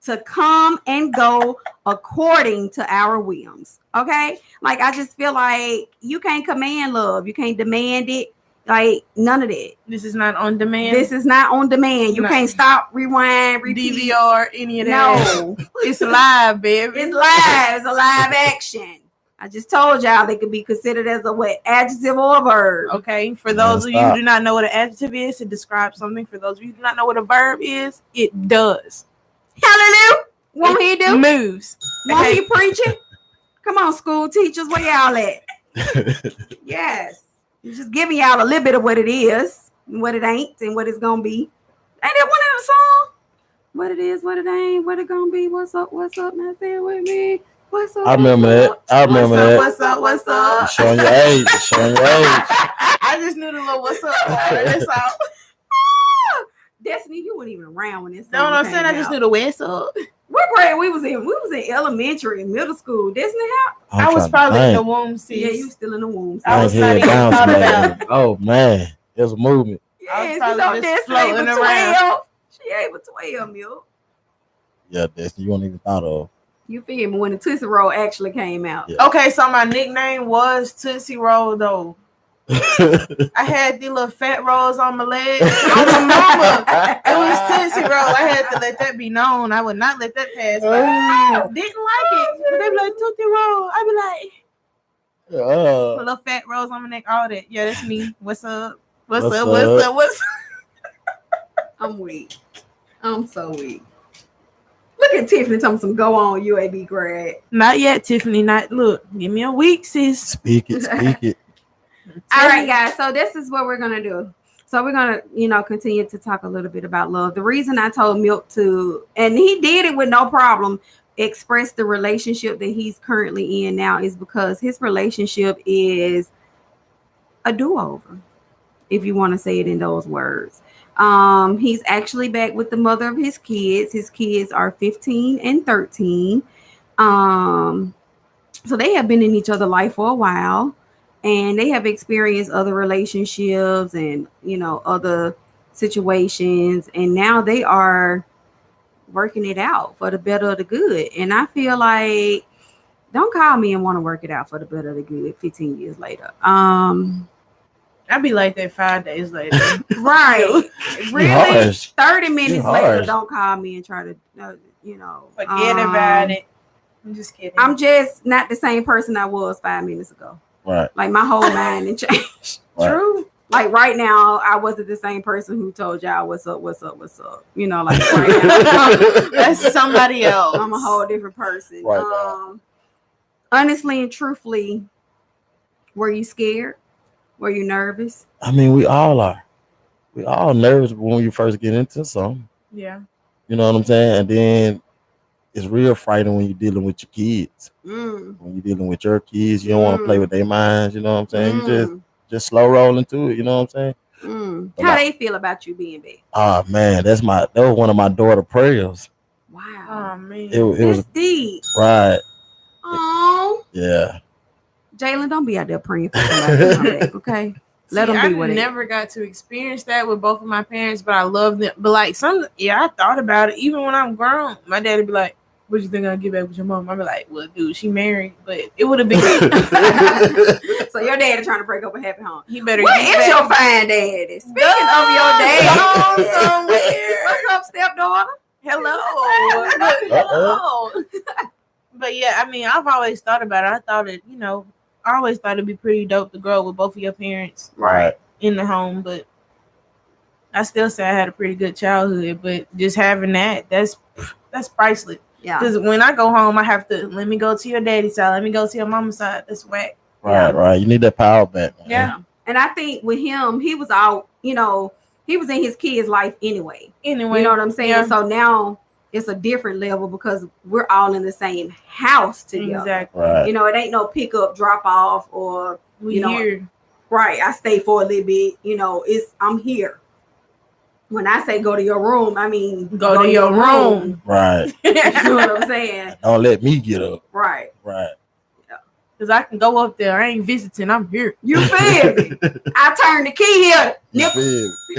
to come and go according to our whims. Okay? Like, I just feel like you can't command love. You can't demand it. Like, none of that. This is not on demand. This is not on demand. You can't stop, rewind, repeat. DVR, any of that. No. It's live, baby. It's live. It's a live action. I just told y'all they could be considered as a what? Adjective or a verb. Okay. For those of you who do not know what an adjective is, it describes something. For those of you who do not know what a verb is, it does. Hallelujah. Won't he do? Moves. Won't he preaching? Come on, school teachers, where y'all at? Yes. He's just giving y'all a little bit of what it is, and what it ain't, and what it's gonna be. Ain't that one of the song? What it is, what it ain't, what it gonna be, what's up, now say it with me. What's up? I remember that. What's up? You're showing your age. I just knew the little what's up. That's all. Destiny, you weren't even around when this song No, what I'm came saying, I just out. knew the what's up. What grade we was in? We was in elementary and middle school. Destiny, how? I was probably in the womb, sis. Yeah, you still in the womb. I was not even thought about it. Oh man, it was a movement. Yes, I was probably just floating around. She able 12, milk. Yeah, Destiny, you weren't even thought of. You feel me? When the Tootsie Roll actually came out. Yeah. Okay, so my nickname was Tootsie Roll, though. I had these little fat rolls on my legs. On my mama, it was Tootsie Roll. I had to let that be known. I would not let that pass by. I didn't like it. But they be like, Tootsie Roll. I be like, little fat rolls on my neck, all that. Yeah, that's me. What's up? What's up? I'm weak. I'm so weak. Look at Tiffany talking some go on UAB grad. Not yet, Tiffany. Look, give me a week, sis. Speak it. All right, guys. So this is what we're gonna do. So we're gonna, continue to talk a little bit about love. The reason I told Milk to, and he did it with no problem, express the relationship that he's currently in now is because his relationship is a do-over, if you want to say it in those words. He's actually back with the mother of his kids. His kids are 15 and 13. So they have been in each other's life for a while. And they have experienced other relationships and, other situations. And now they are working it out for the better of the good. And I feel like, don't call me and want to work it out for the better of the good 15 years later. I'd be like that 5 days later. Right. Really? Harsh. 30 minutes You're later, harsh. don't call me and try to, Forget about it. I'm just kidding. I'm just not the same person I was 5 minutes ago. Right. Like my whole mind and changed. Right. True. Like right now, I wasn't the same person who told y'all what's up. Like right now. That's somebody else. I'm a whole different person. Right. Honestly and truthfully, were you scared? Were you nervous? I mean, we all are. We all nervous when you first get into something. Yeah. You know what I'm saying? And then it's real frightening when you're dealing with your kids. Mm. When you're dealing with your kids, you don't want to play with their minds. You know what I'm saying? Mm. You just slow roll into it. You know what I'm saying? Mm. But How they feel about you being back? Oh man, that was one of my daughter prayers. Wow. Oh man. It was That's deep. right. Oh. Yeah. Jalen, don't be out there praying for somebody to come back, okay? Let them be with it. I never got to experience that with both of my parents, but I love them. But like I thought about it. Even when I'm grown, my dad'd be like, "What you think I'll get back with your mom?" I'd be like, "Well, dude, she married, but it would have been." So your daddy trying to break up a happy home. He better. What is your fine daddy? Speaking of your dad, somewhere. What's up, stepdaughter? Hello. Uh-oh. But yeah, I mean, I've always thought about it. I thought it, I always thought it'd be pretty dope to grow up with both of your parents Right. in the home, but I still say I had a pretty good childhood. But just having that's priceless. Yeah. Because when I go home, I have to let me go to your daddy's side, let me go to your mama's side. That's whack. Right. You need that power back, man. Yeah. And I think with him, he was out, he was in his kid's life anyway. Anyway, You know what I'm saying? yeah. So now it's a different level because we're all in the same house together. Exactly. Right. It ain't no pick up, drop off, or We here. right. I stay for a little bit. I'm here. When I say go to your room, I mean Go to your room. Right. You know what I'm saying? Don't let me get up. Right. Right. Because I can go up there. I ain't visiting. I'm here. You feel me? I turned the key here. You Nip. feel me?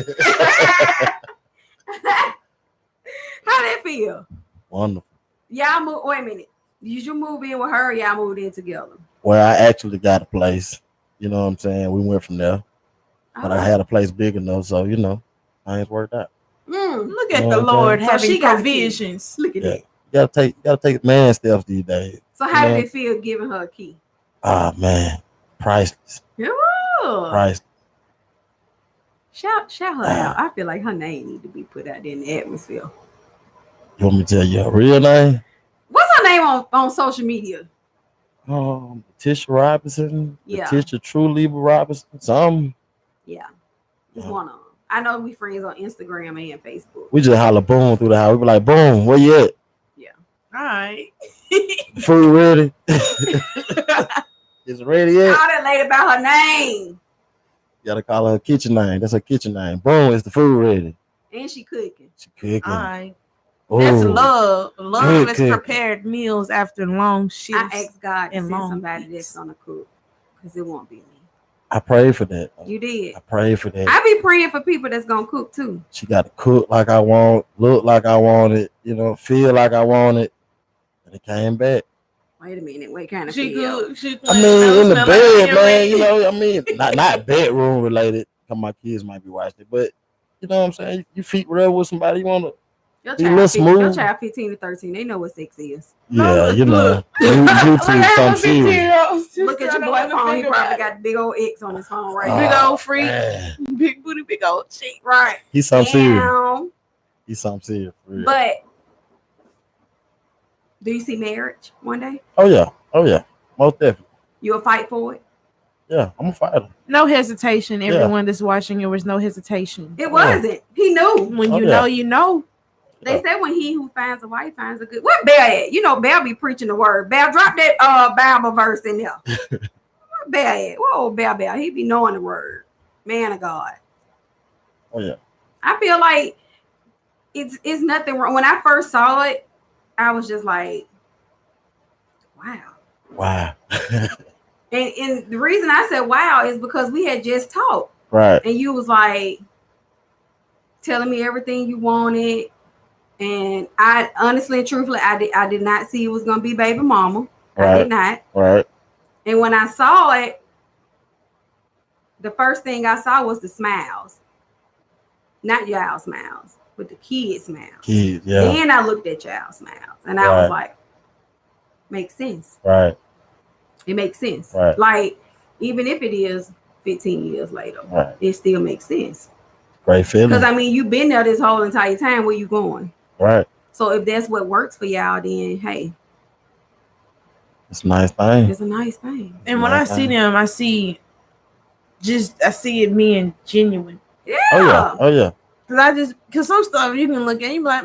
How that feel? Wonderful. Y'all move. Wait a minute. Did you move in with her? Or y'all moved in together. Well, I actually got a place. You know what I'm saying? We went from there, but I had a place big enough, so things worked out. Look at You know the what I'm Lord saying? So having she got provisions. Look at Yeah. that. You gotta take man steps these days. So how Yeah. did it feel giving her a key? Ah man, priceless. Ooh. Priceless. Shout her out. I feel like her name need to be put out there in the atmosphere. You want me to tell you her real name? What's her name on social media? Tisha Robinson. Yeah. Tisha Truelieber Robinson. Some. Yeah. It's one of them. I know we friends on Instagram and Facebook. We just holler boom through the house. We be like, boom, where you at? All right. Food ready? Is it ready yet? Call that lady about her name. You gotta call her kitchen name. That's her kitchen name. Boom, is the food ready? And she cooking. She cooking. All right. That's Ooh. love. Love Good is cooking. prepared meals after long shifts. I asked God to and send long somebody weeks. that's gonna cook. Because it won't be me. I pray for that. You did. I pray for that. I be praying for people that's gonna cook too. She got to cook like I want, look like I want it, feel like I want it. And it came back. Wait a minute. What kind of She feel? good. She I mean, in the smell bed, like man, not bedroom related. Cause my kids might be watching it, but you know what I'm saying? You feet whatever with somebody you want to. Your Be a little your smooth. child 15 to 13, they know what sex is. Yeah, look, you know. look. YouTube something serious. Look at your boy phone. He probably got big old X on his phone right Big now. old freak. Man. Big booty, big old cheek. Right. He's something serious. Damn. He's something serious. For real. But do you see marriage one day? Oh yeah. Most definitely. You'll fight for it? Yeah, I'm a fighter. No hesitation. Yeah. Everyone that's watching, there was no hesitation. It wasn't. He knew. When Oh, you yeah. know, you know. They said when he who finds a wife finds a good. Where Bell at? Bell be preaching the word. Bell, drop that Bible verse in there. Where Bell at? Whoa, Bell. He be knowing the word. Man of God. Oh yeah. I feel like it's nothing wrong. When I first saw it, I was just like, wow. Wow. And the reason I said wow is because we had just talked. Right. And you was like telling me everything you wanted. And I honestly and truthfully, I did not see it was gonna be baby mama. I did not. Right. And when I saw it, the first thing I saw was the smiles. Not y'all smiles, but the kids' smiles. Kids, yeah. Then I looked at y'all smiles and I was like, makes sense. Right. It makes sense. Right. Like, even if it is 15 years later, Right. it still makes sense. Great feeling. Because I mean, you've been there this whole entire time. Where you going? Right. So if that's what works for y'all, then hey, It's a nice thing. it's a nice thing. And when I see them, I see it being genuine. Yeah. Oh yeah. Cause some stuff you can look at, you be like,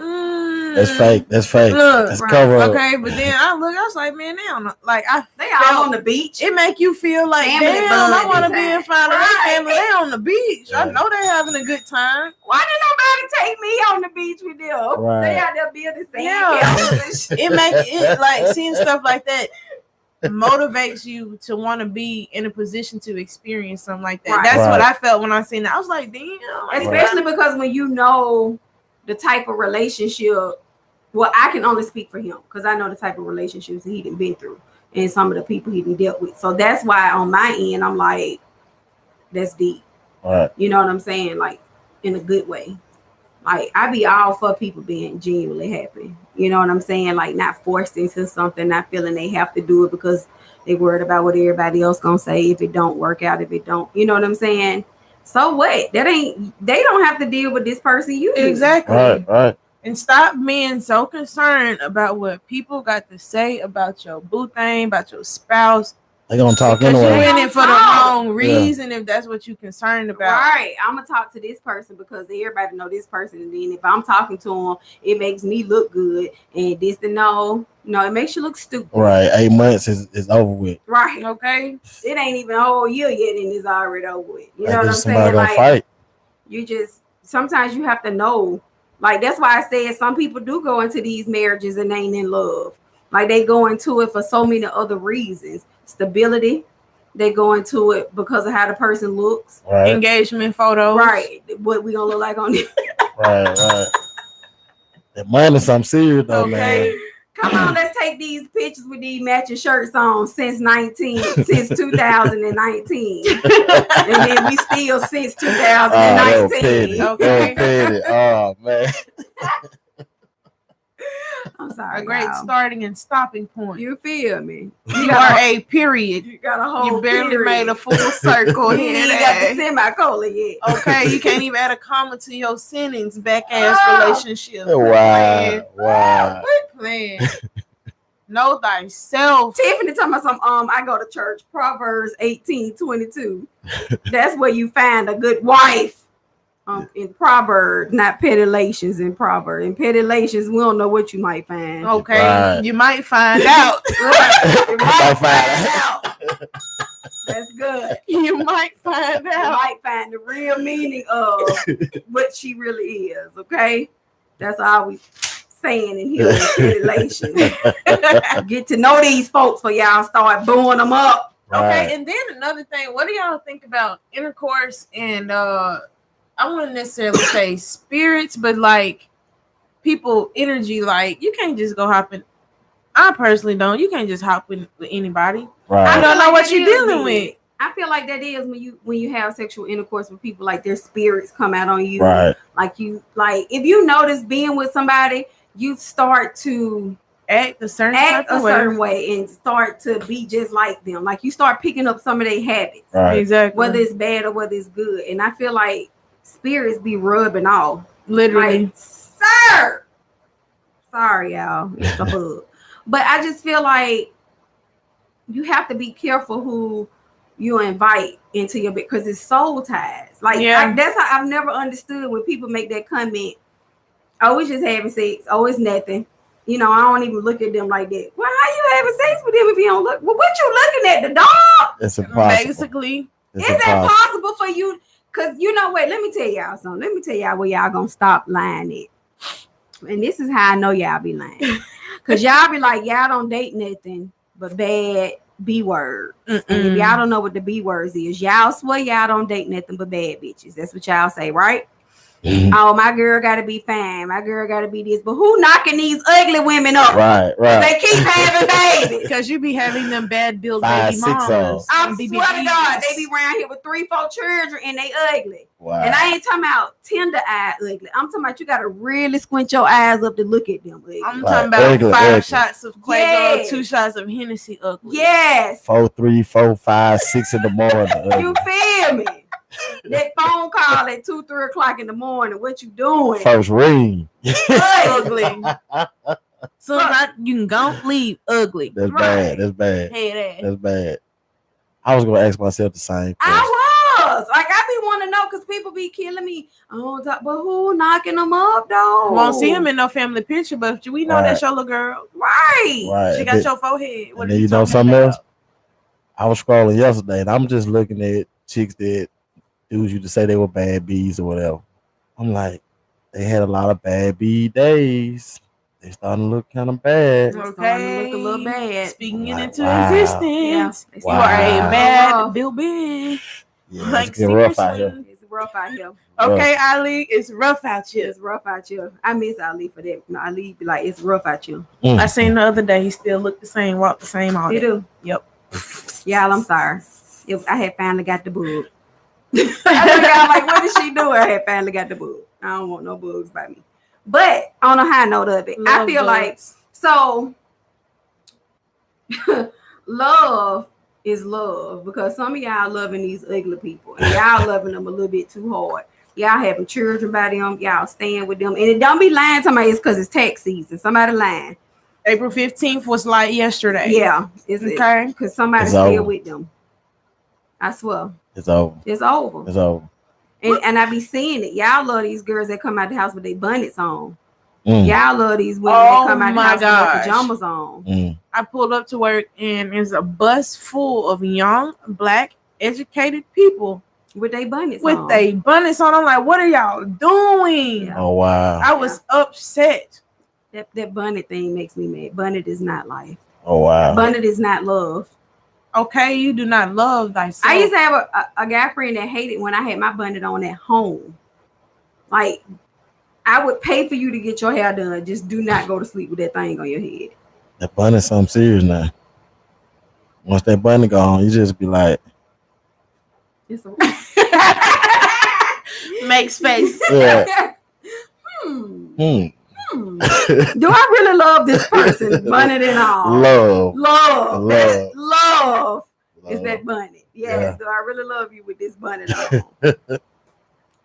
That's fake. That's fake. Look, That's right. cover up. okay, but then I was like, man, they don't know. Like They all on the beach. it make you feel like, Family damn, fun I want to this be in time. front of Right. their family. They on the beach. I Yeah. know they're having a good time. Why did nobody take me on the beach with them? Right. They out there building sand Yeah. castles and shit. It makes it like seeing stuff like that motivates you to want to be in a position to experience something like that. Right. That's what Right. I felt when I seen it. I was like, damn. Especially because when you know the type of relationship, well, I can only speak for him because I know the type of relationships he done been through and some of the people he done dealt with. So that's why on my end, I'm like, that's deep. Right. You know what I'm saying? Like in a good way. Like I be all for people being genuinely happy. You know what I'm saying? Like not forced into something, not feeling they have to do it because they worried about what everybody else gonna say if it don't work out, if it don't, you know what I'm saying? So what? They don't have to deal with this person. You do. Exactly. Right. And stop being so concerned about what people got to say about your boo thing, about your spouse. They gonna talk Because anyway. you're in it for the wrong reason if that's what you're concerned about. Right. I'm gonna talk to this person because everybody know this person, and then if I'm talking to them, it makes me look good, and this to no, it makes you look stupid. Right. 8 months is over with. Right. Okay. It ain't even a whole year yet, and it's already over with. You Like, know what I'm somebody saying? gonna Like fight. you just sometimes you have to know. Like that's why I said some people do go into these marriages and they ain't in love. Like they go into it for so many other reasons. Stability. They go into it because of how the person looks. Right. Engagement photos. Right. What we gonna look like on this. Right. That money something serious though, Okay. man. Come on, let's take these pictures with these matching shirts on since 2019. And then we still since 2019. Okay. Oh man. I'm sorry. A great y'all. starting and stopping point. You feel me? You are a period. You got a whole You barely period. made a full circle You ain't here. even got the semicolon yet. Okay, you can't even add a comma to your sentence. Back ass relationship. Wow. Quit playing. Know thyself. Tiffany talking about some I go to church. Proverbs 18:22. That's where you find a good wife. In Proverbs, not petilations in Proverbs. In petilations, we don't know what you might find. Okay, Right. you might find out. You might find out. That's good. You might find You out. might find the real meaning of what she really is. Okay, that's all we saying in here. Petilations. Get to know these folks for y'all start booing them up. Okay, and then another thing, what do y'all think about intercourse and I wouldn't necessarily say spirits, but like people energy? Like you can't just go hop in. I personally don't. You can't just hop in with anybody. Right. I don't know what that you're is dealing weird. with. I feel like that is when you have sexual intercourse with people, like their spirits come out on you. Right. Like if you notice being with somebody, you start to Act a certain way and start to be just like them. Like you start picking up some of their habits, Right. Exactly. whether it's bad or whether it's good. And I feel like spirits be rubbing off. Literally. Like, sir. Sorry, y'all. It's a bug. But I just feel like you have to be careful who you invite into your bed because it's soul ties. Like that's how I've never understood when people make that comment. Oh, it's just having sex. Oh, it's nothing. You know, I don't even look at them like that. Well, how you having sex with them if you don't look? Well, what you looking at? The dog? It's impossible. Basically. It's Is that possible for you? Because you know what? Let me tell y'all something. Let me tell y'all where y'all gonna stop lying at. And this is how I know y'all be lying. Because y'all be like, y'all don't date nothing but bad B words. And if y'all don't know what the B words is, y'all swear y'all don't date nothing but bad bitches. That's what y'all say, right? Oh, my girl gotta be fine. My girl gotta be this. But who knocking these ugly women up? Right. They keep having babies. Because you be having them bad build 5, baby 6 mamas. I and swear BBBs. to God, they be around here with 3-4 children and they ugly. Wow. And I ain't talking about tender eye ugly. I'm talking about you gotta really squint your eyes up to look at them ugly. I'm Like, talking about ugly, 5 ugly. shots of Quavo, Yes. 2 shots of Hennessy ugly. Yes. 4, 3, 4, 5, 6 in the morning. You feel me? That phone call at 2-3 o'clock in the morning. What you doing? First ring. Ugly. So you can go leave ugly. That's Right. bad. That's bad. Head ass. That's bad. I was gonna ask myself the same question. I was like, I be want to know because people be killing me. Oh, but who knocking them up though? Won't see him in no family picture, but we know that's your little girl. Right. Right. She got your forehead. What And are then you know talking something about? else? I was scrolling yesterday and I'm just looking at chicks that dudes used to say they were bad bees or whatever. I'm like, they had a lot of bad bee days. They starting to look kind of bad. It's starting to look a little bad. Speaking it Like, into wow. existence. Yeah. You are a Wow. bad Bill B. Yeah, Like, it's getting rough out seriously. here. It's rough out here. Okay, Ali, it's rough out here. It's rough out here. I miss Ali for that. No, Ali be like, it's rough out here. I seen the other day, he still looked the same, walked the same, all You that. do. Yep. Y'all, I'm sorry. I had finally got the bug. I know y'all like, what did she do? I had finally got the bug. I don't want no bugs by me. But on a high note of it, I feel like so love is love because some of y'all loving these ugly people and y'all loving them a little bit too hard. Y'all having children by them, y'all staying with them, and it don't be lying to me. It's because it's tax season. Somebody lying. April 15th was like yesterday. Yeah, it's okay. Because somebody's still with them. I swear. It's over. It's over. It's over. And I be seeing it. Y'all love these girls that come out the house with their bonnets on. Mm. Y'all love these women that come out the house with their pajamas on. Mm. I pulled up to work and there's a bus full of young, black, educated people with their bonnets on. I'm like, what are y'all doing? Yeah. Oh wow. I was upset. That bonnet thing makes me mad. Bonnet is not life. Oh wow. Bonnet is not love. Okay, you do not love thyself. I used to have a guy friend that hated when I had my bonnet on at home. Like, I would pay for you to get your hair done. Just do not go to sleep with that thing on your head. That bonnet's something serious now. Once that bonnet go on, you just be like, it's a makes face. Yeah. Do I really love this person? Bonnet and all. Love. Is that bonnet? Yes. Yeah. Do I really love you with this bonnet on?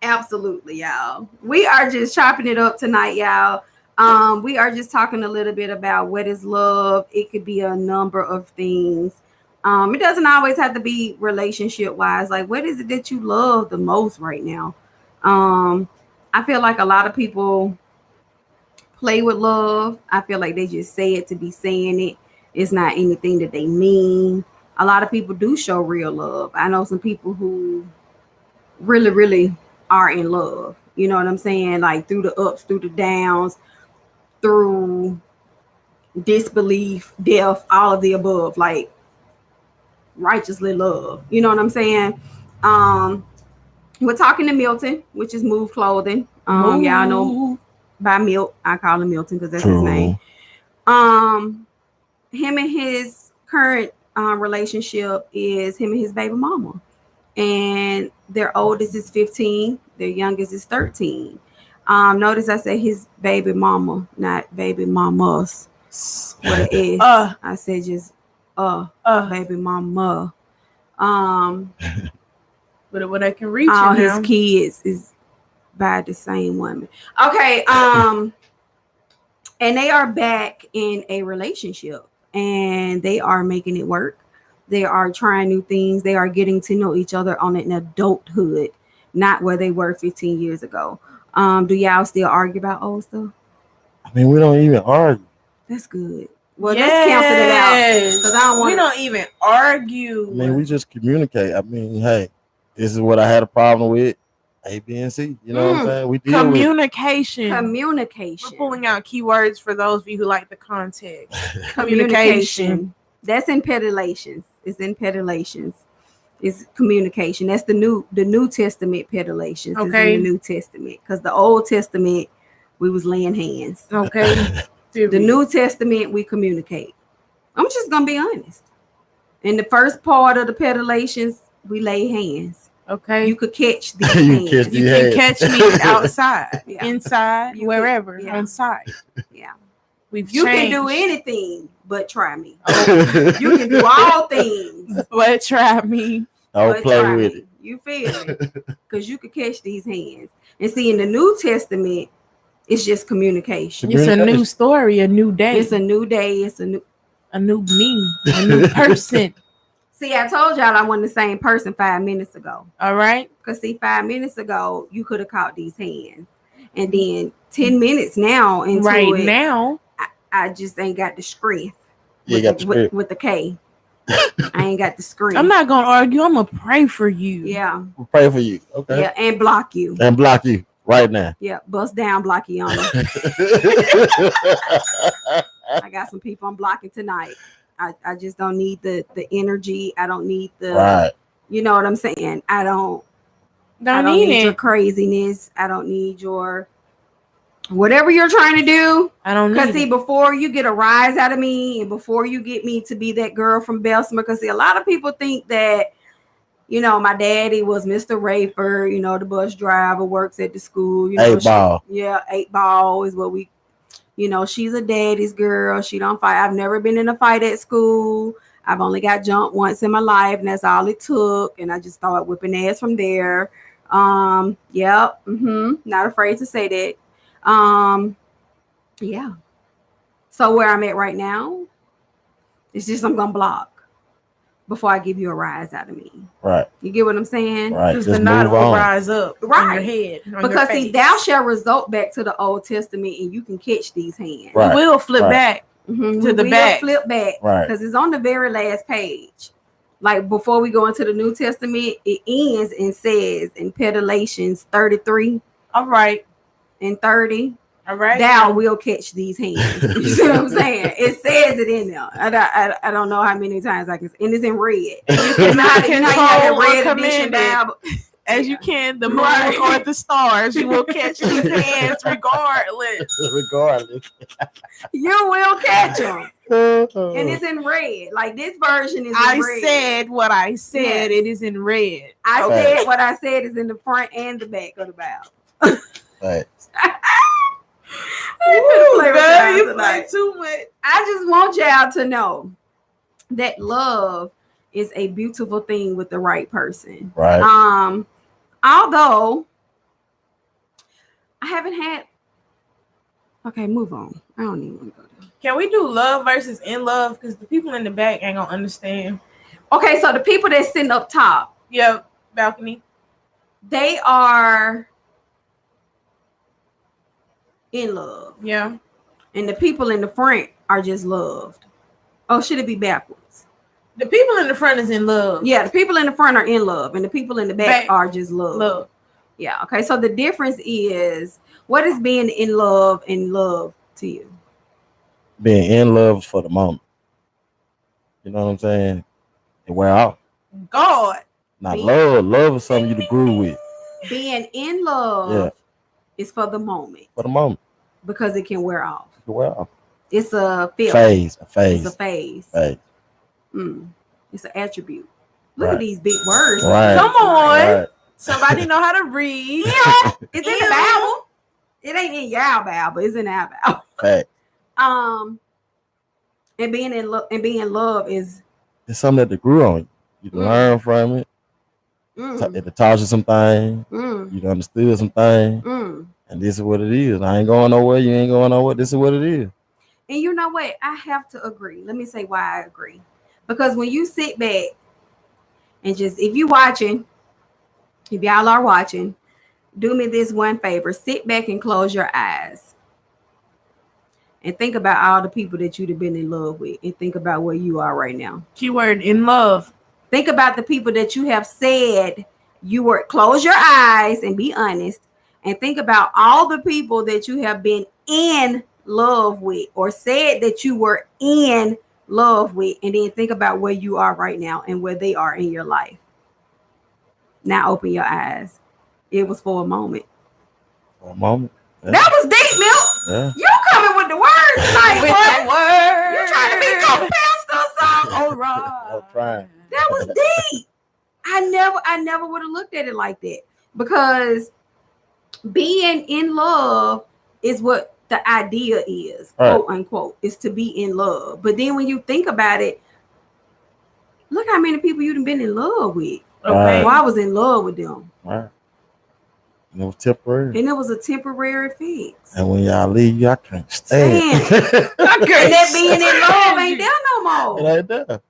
Absolutely, y'all. We are just chopping it up tonight, y'all. We are just talking a little bit about what is love. It could be a number of things. It doesn't always have to be relationship wise. Like, what is it that you love the most right now? I feel like a lot of people play with love. I feel like they just say it to be saying it. It's not anything that they mean. A lot of people do show real love. I know some people who really, really are in love. You know what I'm saying? Like through the ups, through the downs, through disbelief, death, all of the above. Like righteously love. You know what I'm saying? We're talking to Milton, which is Move Clothing. Y'all know by Milt. I call him Milton because that's his name. Him and his current relationship is him and his baby mama. And their oldest is 15. Their youngest is 13. Notice I said his baby mama, not baby mamas. What it is. I said just baby mama. But when I can reach all his kids is by the same woman. Okay. And they are back in a relationship and they are making it work. They are trying new things. They are getting to know each other on an adulthood, not where they were 15 years ago. Do y'all still argue about old stuff? I mean, we don't even argue. That's good. Well, let's cancel it out because I don't want. We don't even argue. I mean, we just communicate. I mean, hey, this is what I had a problem with. A, B, and C. You know what I'm saying? We deal communication. Communication. We're pulling out keywords for those of you who like the context. Communication. That's in petilations. It's in petilations. It's communication. That's the New Testament petilations. Okay. It's in the New Testament because the Old Testament we was laying hands. Okay. The New Testament we communicate. I'm just gonna be honest. In the first part of the petilations, we lay hands. Okay. You could catch these hands. You can catch me outside, inside, wherever, on site. Yeah. You can do anything but try me. You can do all things but try me. I'll play with it. You feel me? Because you could catch these hands. And see, in the New Testament, it's just communication. It's a new story, a new day. It's a new day. It's a new me, a new person. See, I told y'all I wasn't the same person 5 minutes ago. All right. Because see, 5 minutes ago, you could have caught these hands. And then 10 minutes now into it, now, I just ain't got the strength. With the K. I ain't got the screen. I'm not gonna argue. I'm gonna pray for you. Yeah. We'll pray for you. Okay. Yeah, and block you. And block you right now. Yeah, bust down, Blockiana. I got some people I'm blocking tonight. I just don't need the energy. I don't need the you know what I'm saying? I don't need your craziness. I don't need your whatever you're trying to do. I don't need because see, before you get a rise out of me and before you get me to be that girl from Bessemer, because see, a lot of people think that You know, my daddy was Mr. Rayford, you know, the bus driver, works at the school. You know, 8-ball. Yeah, 8-ball is what we, you know, she's a daddy's girl. She don't fight. I've never been in a fight at school. I've only got jumped once in my life, and that's all it took. And I just started whipping ass from there. Yep. Not afraid to say that. Yeah. So where I'm at right now, it's just I'm gonna block before I give you a rise out of me. Right. You get what I'm saying? Right. Because Just the knot move will on. rise up in Right. your head. On Because your see, face. thou shall result back to the Old Testament, and you can catch these hands. Right. We will flip Right. back. We To the will back. flip back, Right. because it's on the very last page. Like before we go into the New Testament, it ends and says in Petalations 33 All right. and 30, All right. thou will catch these hands. You see what I'm saying? It says it in there. I don't know how many times I can, and it's in red. You You know how you have that control or red edition command it. Bible? As you can, the moon Right. or the stars, you will catch these hands regardless. Regardless. You will catch them. And and it's in red. Like this version is I in red. said what I said. Yes. It is in red. I Okay. said what I said is in the front and the back of the Bible. right. Ooh, play with girl, y'all you tonight. play too much. I just want y'all to know that love is a beautiful thing with the right person. Right. Although I haven't had. Okay, move on. I don't even want to go there. Can we do love versus in love? Because the people in the back ain't gonna understand. Okay, so the people that's sitting up top, Yep, balcony. they are in love, Yeah. and the people in the front are just loved. Oh, should it be backwards? The people in the front is in love. Yeah, the people in the front are in love, and the people in the back Back. are just loved. Love. Yeah. Okay. So the difference is, what is being in love and love to you? Being in love for the moment. You know what I'm saying? And wear out. God. Not Being- love. Love is something you grew with Being in love Yeah. is for the moment for the moment. because it can wear off. You wear out. It's a feeling. Phase. A It's phase. a phase. Phase. It's an attribute. Look Right. at these big words. Right. Come on. Right. Somebody know how to read. It's in the Bible. It ain't in your Bible. It's in our Bible. Fact. And being in love is It's something that they grew on. You can learn from it. It taught you some things. You done understood some things. And this is what it is. I ain't going nowhere. You ain't going nowhere. This is what it is. And you know what? I have to agree. Let me say why I agree. Because when you sit back and just, if you watching, if y'all are watching, do me this one favor. Sit back and close your eyes. And think about all the people that you'd have been in love with. And think about where you are right now. Keyword in love. Think about the people that you have said you were. Close your eyes and be honest. And think about all the people that you have been in love with or said that you were in love with. And then think about where you are right now and where they are in your life. Now open your eyes. It was for a moment. For a moment. Yeah. That was deep, Milk. Yeah. You coming with the words tonight, With boy. the word. You trying to be co-pastor or something? All right. I'm trying. That was deep. I never would have looked at it like that, because being in love is what the idea is, Right. quote unquote, is to be in love. But then when you think about it, look how many people you've been in love with. Okay. Well, I was in love with them, Right. And it was temporary. and it was a temporary fix. And when y'all leave, y'all can't stand. And that being in love ain't there no more. It ain't there.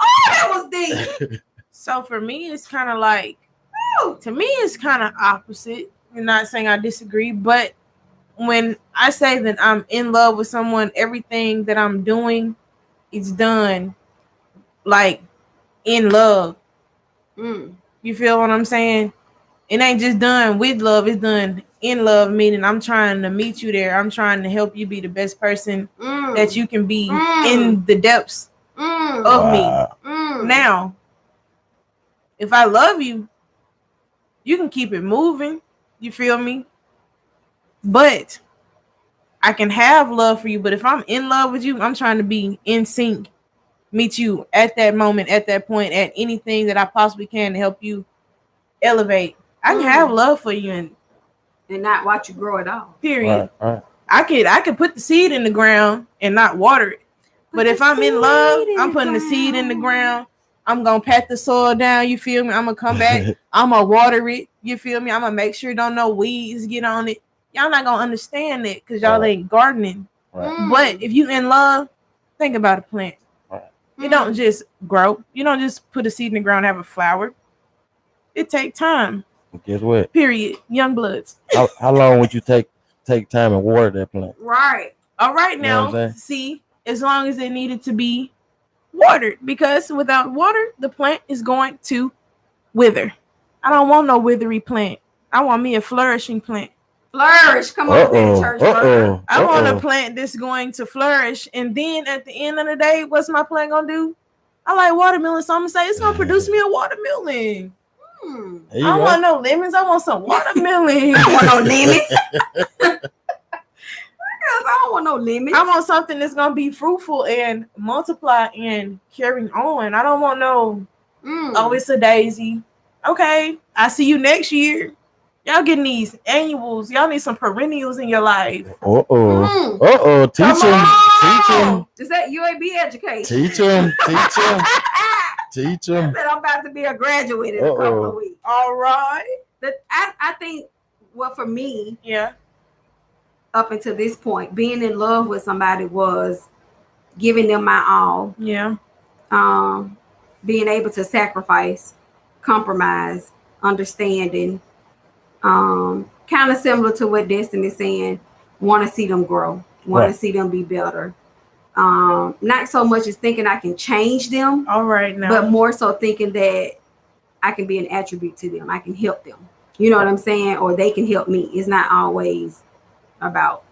Oh, that was deep. So for me, it's kind of like, to me, it's kind of opposite. I'm not saying I disagree, but when I say that I'm in love with someone, everything that I'm doing is done like in love. You feel what I'm saying? It ain't just done with love, it's done in love, meaning I'm trying to meet you there. I'm trying to help you be the best person that you can be in the depths of me. Now, if I love you, you can keep it moving. You feel me? But I can have love for you. But if I'm in love with you, I'm trying to be in sync meet you at that moment, at that point, at anything that I possibly can to help you elevate. I can have love for you, and not watch you grow at all. period. Right. I could put the seed in the ground and not water it. But if I'm in love, I'm putting the seed in the ground. I'm gonna pat the soil down. You feel me? I'm gonna come back. I'm gonna water it. You feel me? I'm gonna make sure don't no weeds get on it. Y'all not gonna understand it because y'all ain't gardening. Right. But if you in love, think about a plant. Right. It don't just grow. You don't just put a seed in the ground and have a flower. It take time. Guess what? Period. Young bloods. How long would you take time and water that plant? Right. All right You know what now, I'm saying? see, as long as it needed to be watered, because without water, the plant is going to wither. I don't want no withery plant. I want me a flourishing plant. Flourish. Come on, Petty Church. Flourish. I want a plant that's going to flourish. And then at the end of the day, what's my plant gonna do? I like watermelon, so I'm gonna say it's gonna produce me a watermelon. I don't want no lemons. I want some watermelon. I want no lemons. I don't want no lemons. I want something that's gonna be fruitful and multiply and carrying on. I don't want no. Oh, it's a daisy. Okay, I see you next year. Y'all getting these annuals. Y'all need some perennials in your life. Teach him. Is that UAB education? Teach him. Teach him. I said I'm about to be a graduate in a couple of weeks. All right. I think, well, for me, yeah, up until this point, being in love with somebody was giving them my all. Yeah. Being able to sacrifice, compromise, understanding. Kind of similar to what Destiny's saying. Want to see them grow. Want to see them be better. Not so much as thinking I can change them. All right now. But more so thinking that I can be an attribute to them. I can help them. You know what I'm saying? Or they can help me. It's not always about,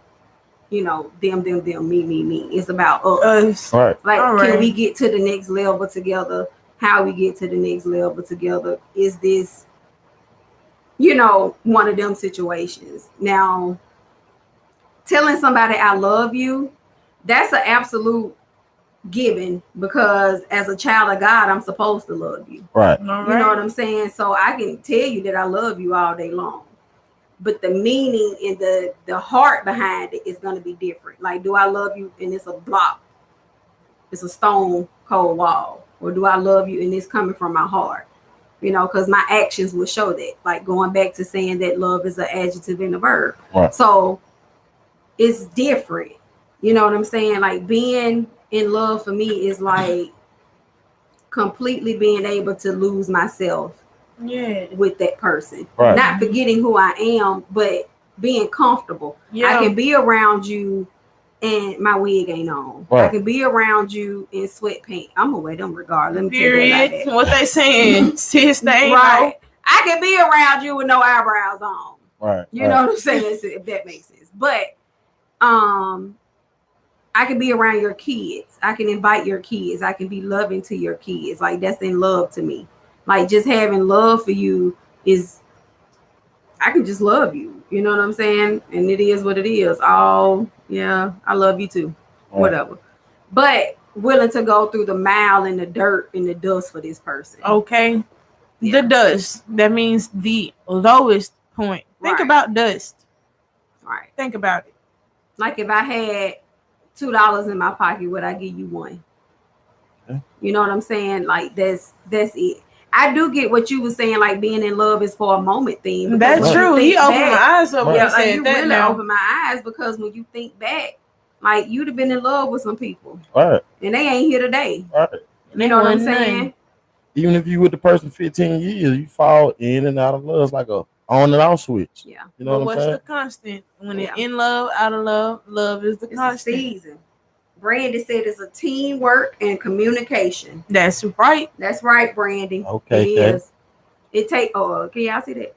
them, me. It's about us. All right. Like, All can right. we get to the next level together? How we get to the next level together? Is this, one of them situations? Now, telling somebody I love you, that's an absolute given, because as a child of God, I'm supposed to love you. Right. All You know what I'm saying? So I can tell you that I love you all day long. But the meaning and the heart behind it is going to be different. Like, do I love you and it's a block? It's a stone cold wall. Or do I love you and it's coming from my heart? Because my actions will show that. Like, going back to saying that love is an adjective and a verb. Right. So it's different. You know what I'm saying? Like, being in love for me is like completely being able to lose myself with that person. Right. Not forgetting who I am, but being comfortable. Yeah. I can be around you and my wig ain't on. Right. I can be around you in sweatpants. I'm gonna wear them regardless. Let me tell you like Period. that. What they saying? Sis, they ain't Right. I can be around you with no eyebrows on. Right. You know what I'm saying? If that makes sense. But I can be around your kids. I can invite your kids. I can be loving to your kids. Like, that's in love to me. Like, just having love for you is, I can just love you. You know what I'm saying? And it is what it is. Oh, yeah, I love you too. Right. Whatever. But willing to go through the mile and the dirt and the dust for this person. Okay. Yeah. The dust. That means the lowest point. Think Right. about dust. Right. Think about it. Like, if I had $2 in my pocket, would I give you one? Okay. You know what I'm saying? Like, that's it. I do get what you were saying, like being in love is for a moment thing. because That's when you true. think He opened back- my eyes up when Yeah, he like, said you that really now. opened my eyes, because when you think back, like, you'd have been in love with some people Right. and they ain't here today. Right. You know what I'm Wasn't none. saying? Even if you with the person 15 years, you fall in and out of love. It's like a on and off switch. Yeah. You know But what I'm what's saying? the constant? When Yeah. it's in love, out of love, love is the It's a constant. season. Brandy said it's a teamwork and communication. That's right. That's right, Brandy. Okay, It okay. is. It take. Oh, can y'all see that?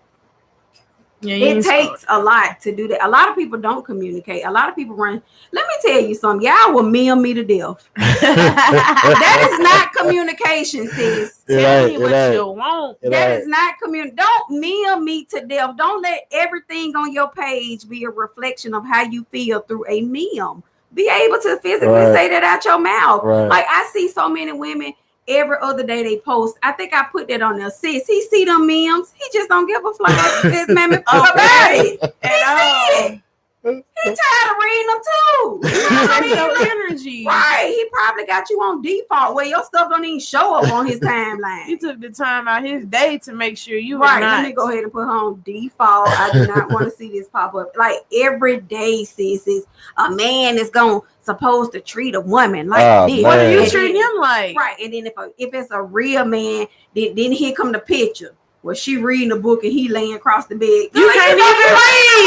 Yeah, you It ain't takes a lot to do that. A lot of people don't communicate. A lot of people run. Let me tell you something. Y'all will meme me to death. That is not communication, sis. It Tell ain't, me what it ain't. you want. It That ain't. is not Don't meme me to death. Don't let everything on your page be a reflection of how you feel through a meme. be able to physically Right. say that out your mouth. Right. Like I see so many women every other day they post. I think I put that on there. Sis, he see them memes. He just don't give a fly. This man about it. At all. He tired of reading them too. That's your energy. Right. He probably got you on default where your stuff don't even show up on his He timeline. took the time out his day to make sure you Right. were not. Let me go ahead and put her on default. I do not want to see this pop up. Like every day, sis, is a man is supposed to treat a woman like Oh, this. What are man. you And treating then- him like? Right. And then if it's a real man, then here come the picture where she reading the book and he laying across the bed. You Like, can't don't even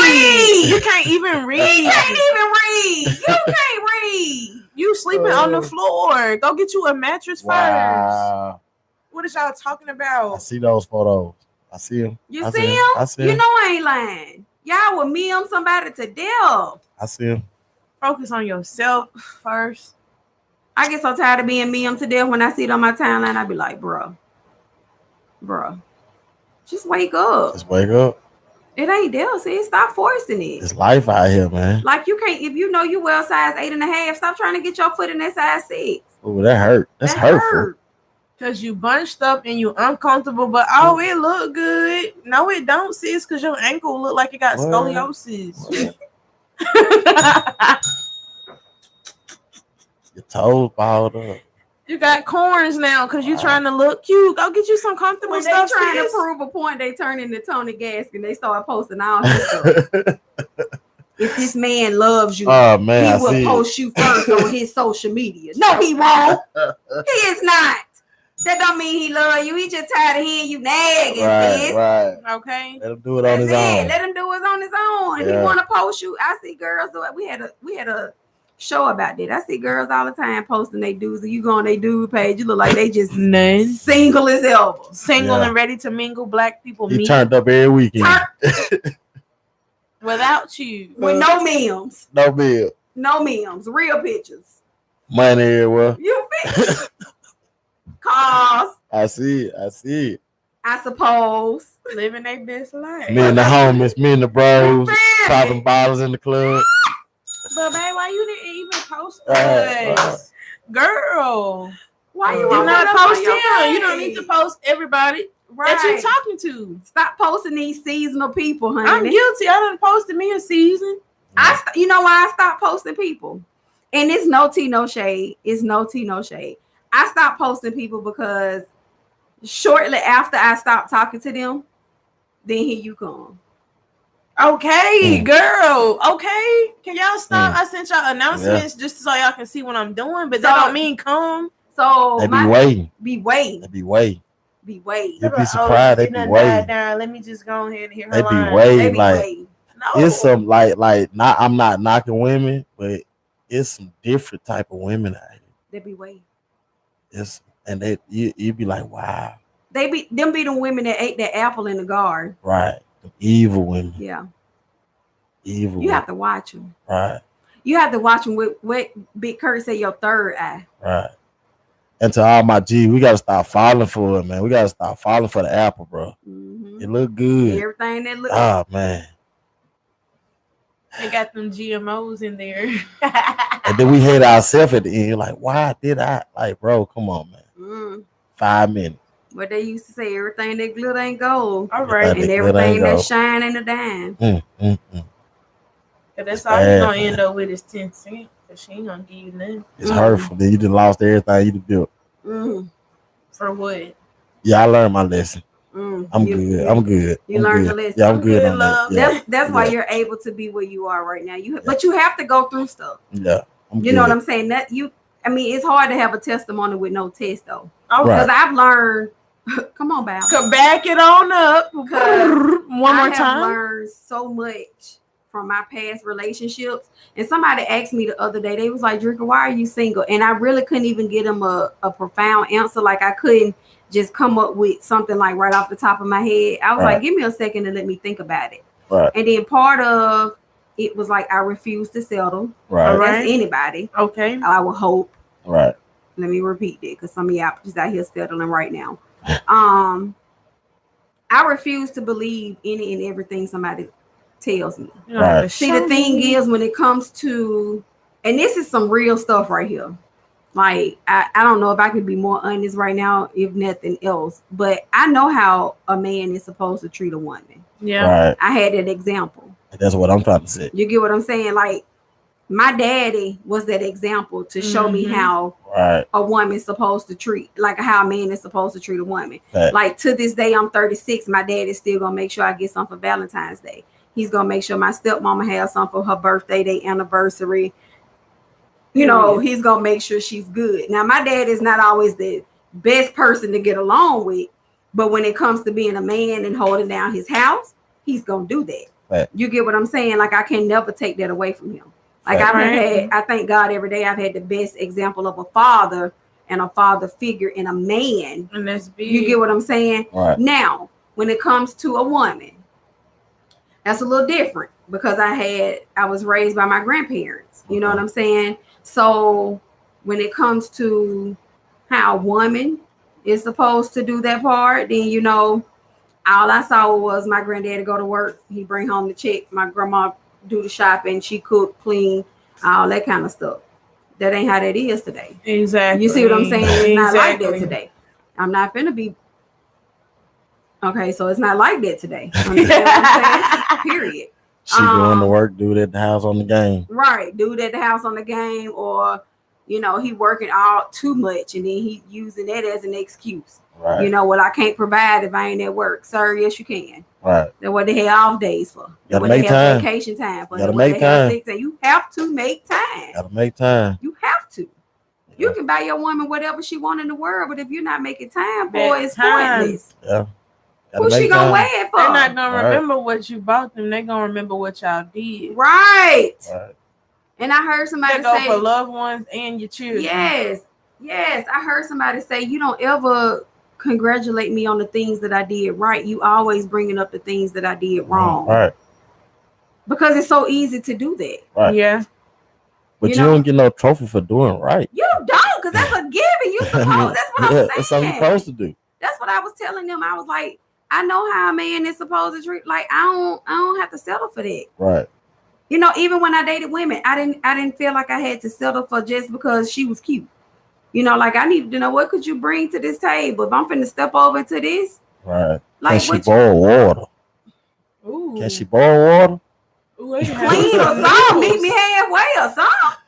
read. You can't even He read. can't even read. You can't read. You sleeping on the floor. Go get you a mattress first. Wow. What is y'all talking I about? see those photos. I see them. You I see him? I see You him. know I ain't lying. Y'all will meme somebody to death. I see him. Focus on yourself first. I get so tired of being memed to death when I see it on my timeline. I be like, bruh, just wake up. Just wake up. It ain't there, sis. Stop forcing it. It's life out here, man. Like you can't, if you know you wear size 8.5, stop trying to get your foot in that size 6. Ooh, that hurt. That's That hurtful. hurt. Cause you bunched up and you uncomfortable, but oh, it look good. No, it don't, sis. Cause your ankle look like it got What? scoliosis. Your toes balled up. You got corns now because you Wow. trying to look cute. Go get you some comfortable When they stuff. trying to sis. prove a point, they turn into Tony Gaskin. They start posting all his stuff. If this man loves you, Oh man, he I will see. post you first on his social media. No, he won't. He is not. That don't mean he love you. He just tired of hearing you nagging, Right, sis. right. Okay. Let him do it That's on his it. own. Let him do it on his own. If he Yeah. want to post you, I see girls do it. We had a show about that. I see girls all the time posting they dudes, and you go on their dude page, you look like they just None. single as ever. Single Yeah. and ready to mingle. Black people He meet turned up every weekend. without you. With no memes, No bill. no memes, real pictures. Money everywhere. You fit cars, I see it. I see it. I suppose. Living their best life. Me and the homies, me and the bros, Feel popping me? bottles in the club. But babe, why you didn't even post Right, us? Girl. Why you You won't not put us on post your him. You don't page? need to post everybody that Right. you talking to. Stop posting these seasonal people, honey. I'm guilty. I done posted me a season. You know why I stopped posting people? And it's no tea, no shade. It's no tea, no shade. I stopped posting people because shortly after I stopped talking to them, then here you come. Okay, girl. Okay. Can y'all stop? Mm. I sent y'all announcements just so y'all can see what I'm doing, but that So- don't mean come. So They be waiting. be waiting, They be waiting. be waiting. You'd be surprised. They be waiting. Down. Let me just go ahead and hear her They be line. They waiting. be Like waiting. No. it's some like not. I'm not knocking women, but it's some different type of women out here. They be waiting. It's and they you be like, wow, They be them be the women that ate that apple in the garden. right? Them evil women, Yeah, evil. you women. have to watch them. Right, You have to watch them with what Big Kurt say your third eye. right. And to all my G, we gotta stop falling for it, man. We gotta stop falling for the apple, bro. Mhm. It look good. Everything that look. Oh man. They got them GMOs in there. And then we hate ourselves at the end. You're like, why did I? Like, bro, come on, man. Mm. 5 minutes. What they used to say, everything that glitter ain't gold, All right. That and glitter everything ain't that gold. shine ain't a dime. That's all he's bad, gonna man. end up with is 10 cents. Cause she ain't gonna give you nothing. It's hurtful. Then you just lost everything you done built. Mm. For what? Yeah, I learned my lesson. Mm. I'm You- good. you- I'm good. you I'm learned good. the lesson. Yeah, I'm I'm good good, on love. that. Yeah, That's why yeah. you're able to be where you are right now. But you have to go through stuff. Yeah, I'm You good. know what I'm saying? I mean, it's hard to have a testimony with no test though. Oh, Right. Because I've learned. Come on, Bow. Could back it on up. Because One I more have time. learned so much from my past relationships. And somebody asked me the other day, they was like, Drinker, why are you single? And I really couldn't even get them a profound answer. Like I couldn't just come up with something like right off the top of my head. I was Right. like, give me a second and let me think about it. Right. And then part of it was like I refuse to settle. Right. All right. That's anybody. Okay. I would hope. Right. Let me repeat that because some of y'all just out here settling right now. I refuse to believe any and everything somebody tells me. You don't have to See, the show thing me. is, when it comes to and this is some real stuff right here. Like, I don't know if I could be more honest right now, if nothing else, but I know how a man is supposed to treat a woman. Yeah. Right. I had that example. That's what I'm trying to say. You get what I'm saying? Like, my daddy was that example to show me how Right. a woman's supposed to treat, like how a man is supposed to treat a woman. Fact. Like, to this day, I'm 36. My dad is still gonna make sure I get something for Valentine's Day. He's gonna make sure my stepmama has something for her birthday, their anniversary. You know, he's gonna make sure she's good. Now, my dad is not always the best person to get along with, but when it comes to being a man and holding down his house, he's gonna do that. Right. You get what I'm saying? Like, I can never take that away from him. Like, Right. I thank God every day I've had the best example of a father and a father figure in a man. And that's big. You get what I'm saying? Right. Now, when it comes to a woman, that's a little different because I was raised by my grandparents. You know what I'm saying? So when it comes to how a woman is supposed to do that part, then, you know, all I saw was my granddaddy go to work. He bring home the check. My grandma do the shopping. She cook, clean, all that kind of stuff. That ain't how that is today. Exactly. You see what I'm saying? It's not like that Exactly. today. I'm not finna be. Okay, so it's not like that today. Understand what I'm saying? Period. She going to work, do it at the house on the game. Right, dude at the house on the game, or you know, he working all too much, and then he using that as an excuse. Right. You know, well, I can't provide if I ain't at work. Sir, yes, you can. Right. That's what they have off days for. Gotta What make they have time. vacation time for. Gotta What make they have time. sick time. You have to make time. Gotta make time. You have to. You can buy your woman whatever she want in the world, but if you're not making time for it, it's pointless. Yeah. Who she gonna wear it for? They're not gonna Right. remember what you bought them. They're gonna remember what y'all did. Right. Right. And I heard somebody That go say, for loved ones and your children. yes. I heard somebody say, you don't ever congratulate me on the things that I did right. You always bringing up the things that I did wrong. Right. Because it's so easy to do that. Right. Yeah. But You you know- don't get no trophy for doing right. You don't, because that's a given. You supposed. That's what I'm saying. That's something you're supposed to do. That's what I was telling them. I was like, I know how a man is supposed to treat. Like, I don't have to settle for that. Right. You know, even when I dated women, I didn't feel like I had to settle for just because she was cute. You know, like, I needed to know, what could you bring to this table? If I'm finna step over into this, Right. like, Can she what boil water? Ooh. Can she boil water? Ooh, they have clean or some something, noodles. meet me halfway or something.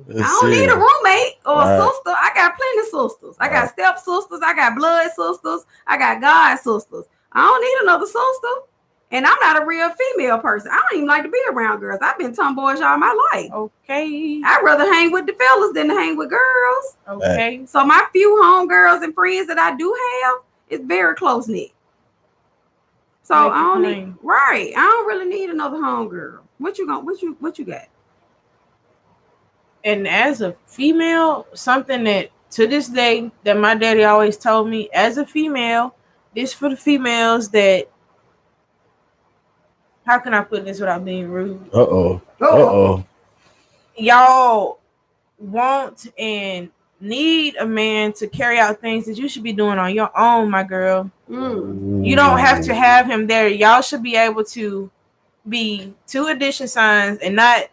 It's I don't need a serious. roommate or Right. a sister. I got plenty of sisters. I got Right. step sisters. I got blood sisters. I got God sisters. I don't need another sister. And I'm not a real female person. I don't even like to be around girls. I've been tomboyish all my life. Okay. I'd rather hang with the fellas than to hang with girls. Okay. So my few homegirls and friends that I do have is very close knit. So Make I it don't plain. need, right. I don't really need another homegirl. What you got? And as a female, something that to this day that my daddy always told me, as a female, this for the females that, how can I put this without being rude? Y'all want and need a man to carry out things that you should be doing on your own, my girl. You don't have to have him there. Y'all should be able to be two addition signs and not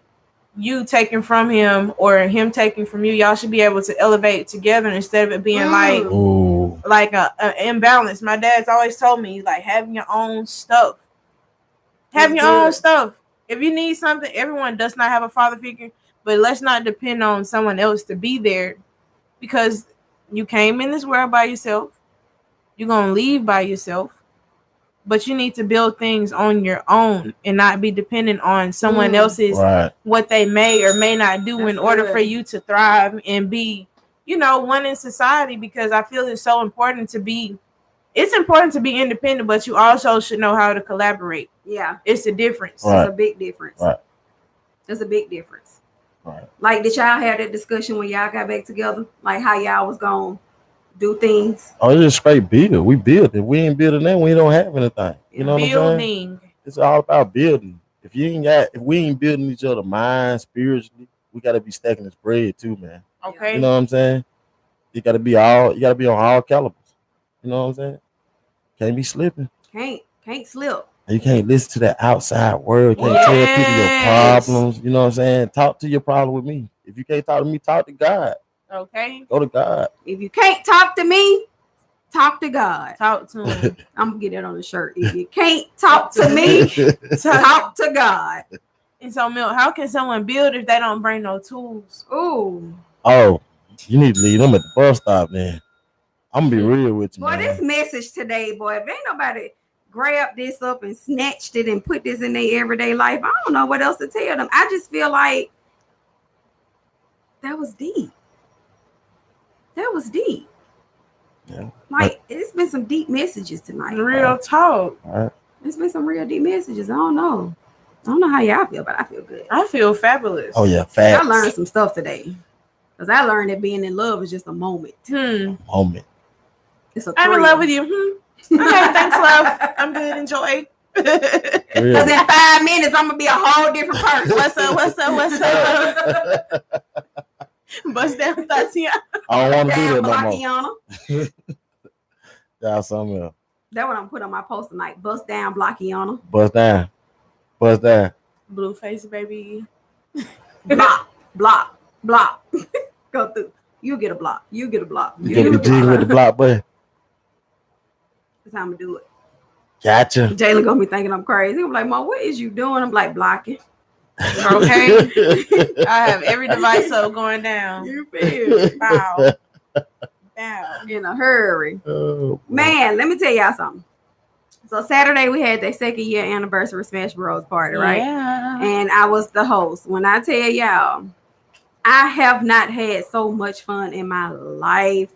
you taking from him or him taking from you. Y'all should be able to elevate together instead of it being like a imbalance. My dad's always told me, like, having your own stuff. Having your own stuff. If you need something, everyone does not have a father figure, but let's not depend on someone else to be there, because you came in this world by yourself. You're going to leave by yourself. But you need to build things on your own and not be dependent on someone else's what they may or may not do in order for you to thrive and be, you know, one in society. Because I feel it's so important to be, it's important to be independent, but you also should know how to collaborate. Yeah. It's a difference. Right. It's a big difference. Right. There's a big difference. Right. Like, did y'all have that discussion when y'all got back together? Like, how y'all was going to do things? Oh, it's just straight build. We build. If we ain't building that, we don't have anything. You know what I'm saying? Building. It's all about building. If we ain't building each other mind spiritually, we gotta be stacking this bread too, man. Okay. You know what I'm saying? You gotta be on all calibers. You know what I'm saying? Can't be slipping. Can't slip. You can't listen to that outside world. You can't tell people your Yes. problems. You know what I'm saying? Talk to your problem with me. If you can't talk to me, talk to God. Okay. Go to God. If you can't talk to me, talk to God. Talk to him. I'm gonna get that on the shirt. If you can't talk to me, talk to God. And so, Milk, how can someone build if they don't bring no tools? Ooh. Oh, you need to leave them at the bus stop, man. I'm gonna be real with you, Boy, man. this message today, boy, if ain't nobody grabbed this up and snatched it and put this in their everyday life, I don't know what else to tell them. I just feel like that was deep. That was deep. Yeah. Like, it's been some deep messages tonight. Real talk. All right. It's been some real deep messages. I don't know how y'all feel, but I feel good. I feel fabulous. Oh yeah, I facts. learned some stuff today. Because I learned that being in love is just a moment. Moment. It's a I'm in thrill. love with you. Okay, thanks, love. I'm good. Enjoy. Because in 5 minutes, I'm going to be a whole different person. What's up? What's up? What's up? Bust down, Tatiana. I don't want to do Damn, that no more. Blockiana. That's something else. That's what I'm putting on my post tonight. Bust down, Blockiana. Bust down. Bust down. Blue face, baby. Block, block, block. Go through. You get a block. You get a block. You get the G with the block button. That's how I'm going to do it. Gotcha. Jayla going to be thinking I'm crazy. I'm like, Mom, what is you doing? I'm like, blocking. Okay. I have every device up going down. You feel Bow. Bow. in a hurry. Oh, Man, let me tell y'all something. So Saturday we had the 2nd year anniversary Smash Bros party, right? Yeah. And I was the host. When I tell y'all, I have not had so much fun in my life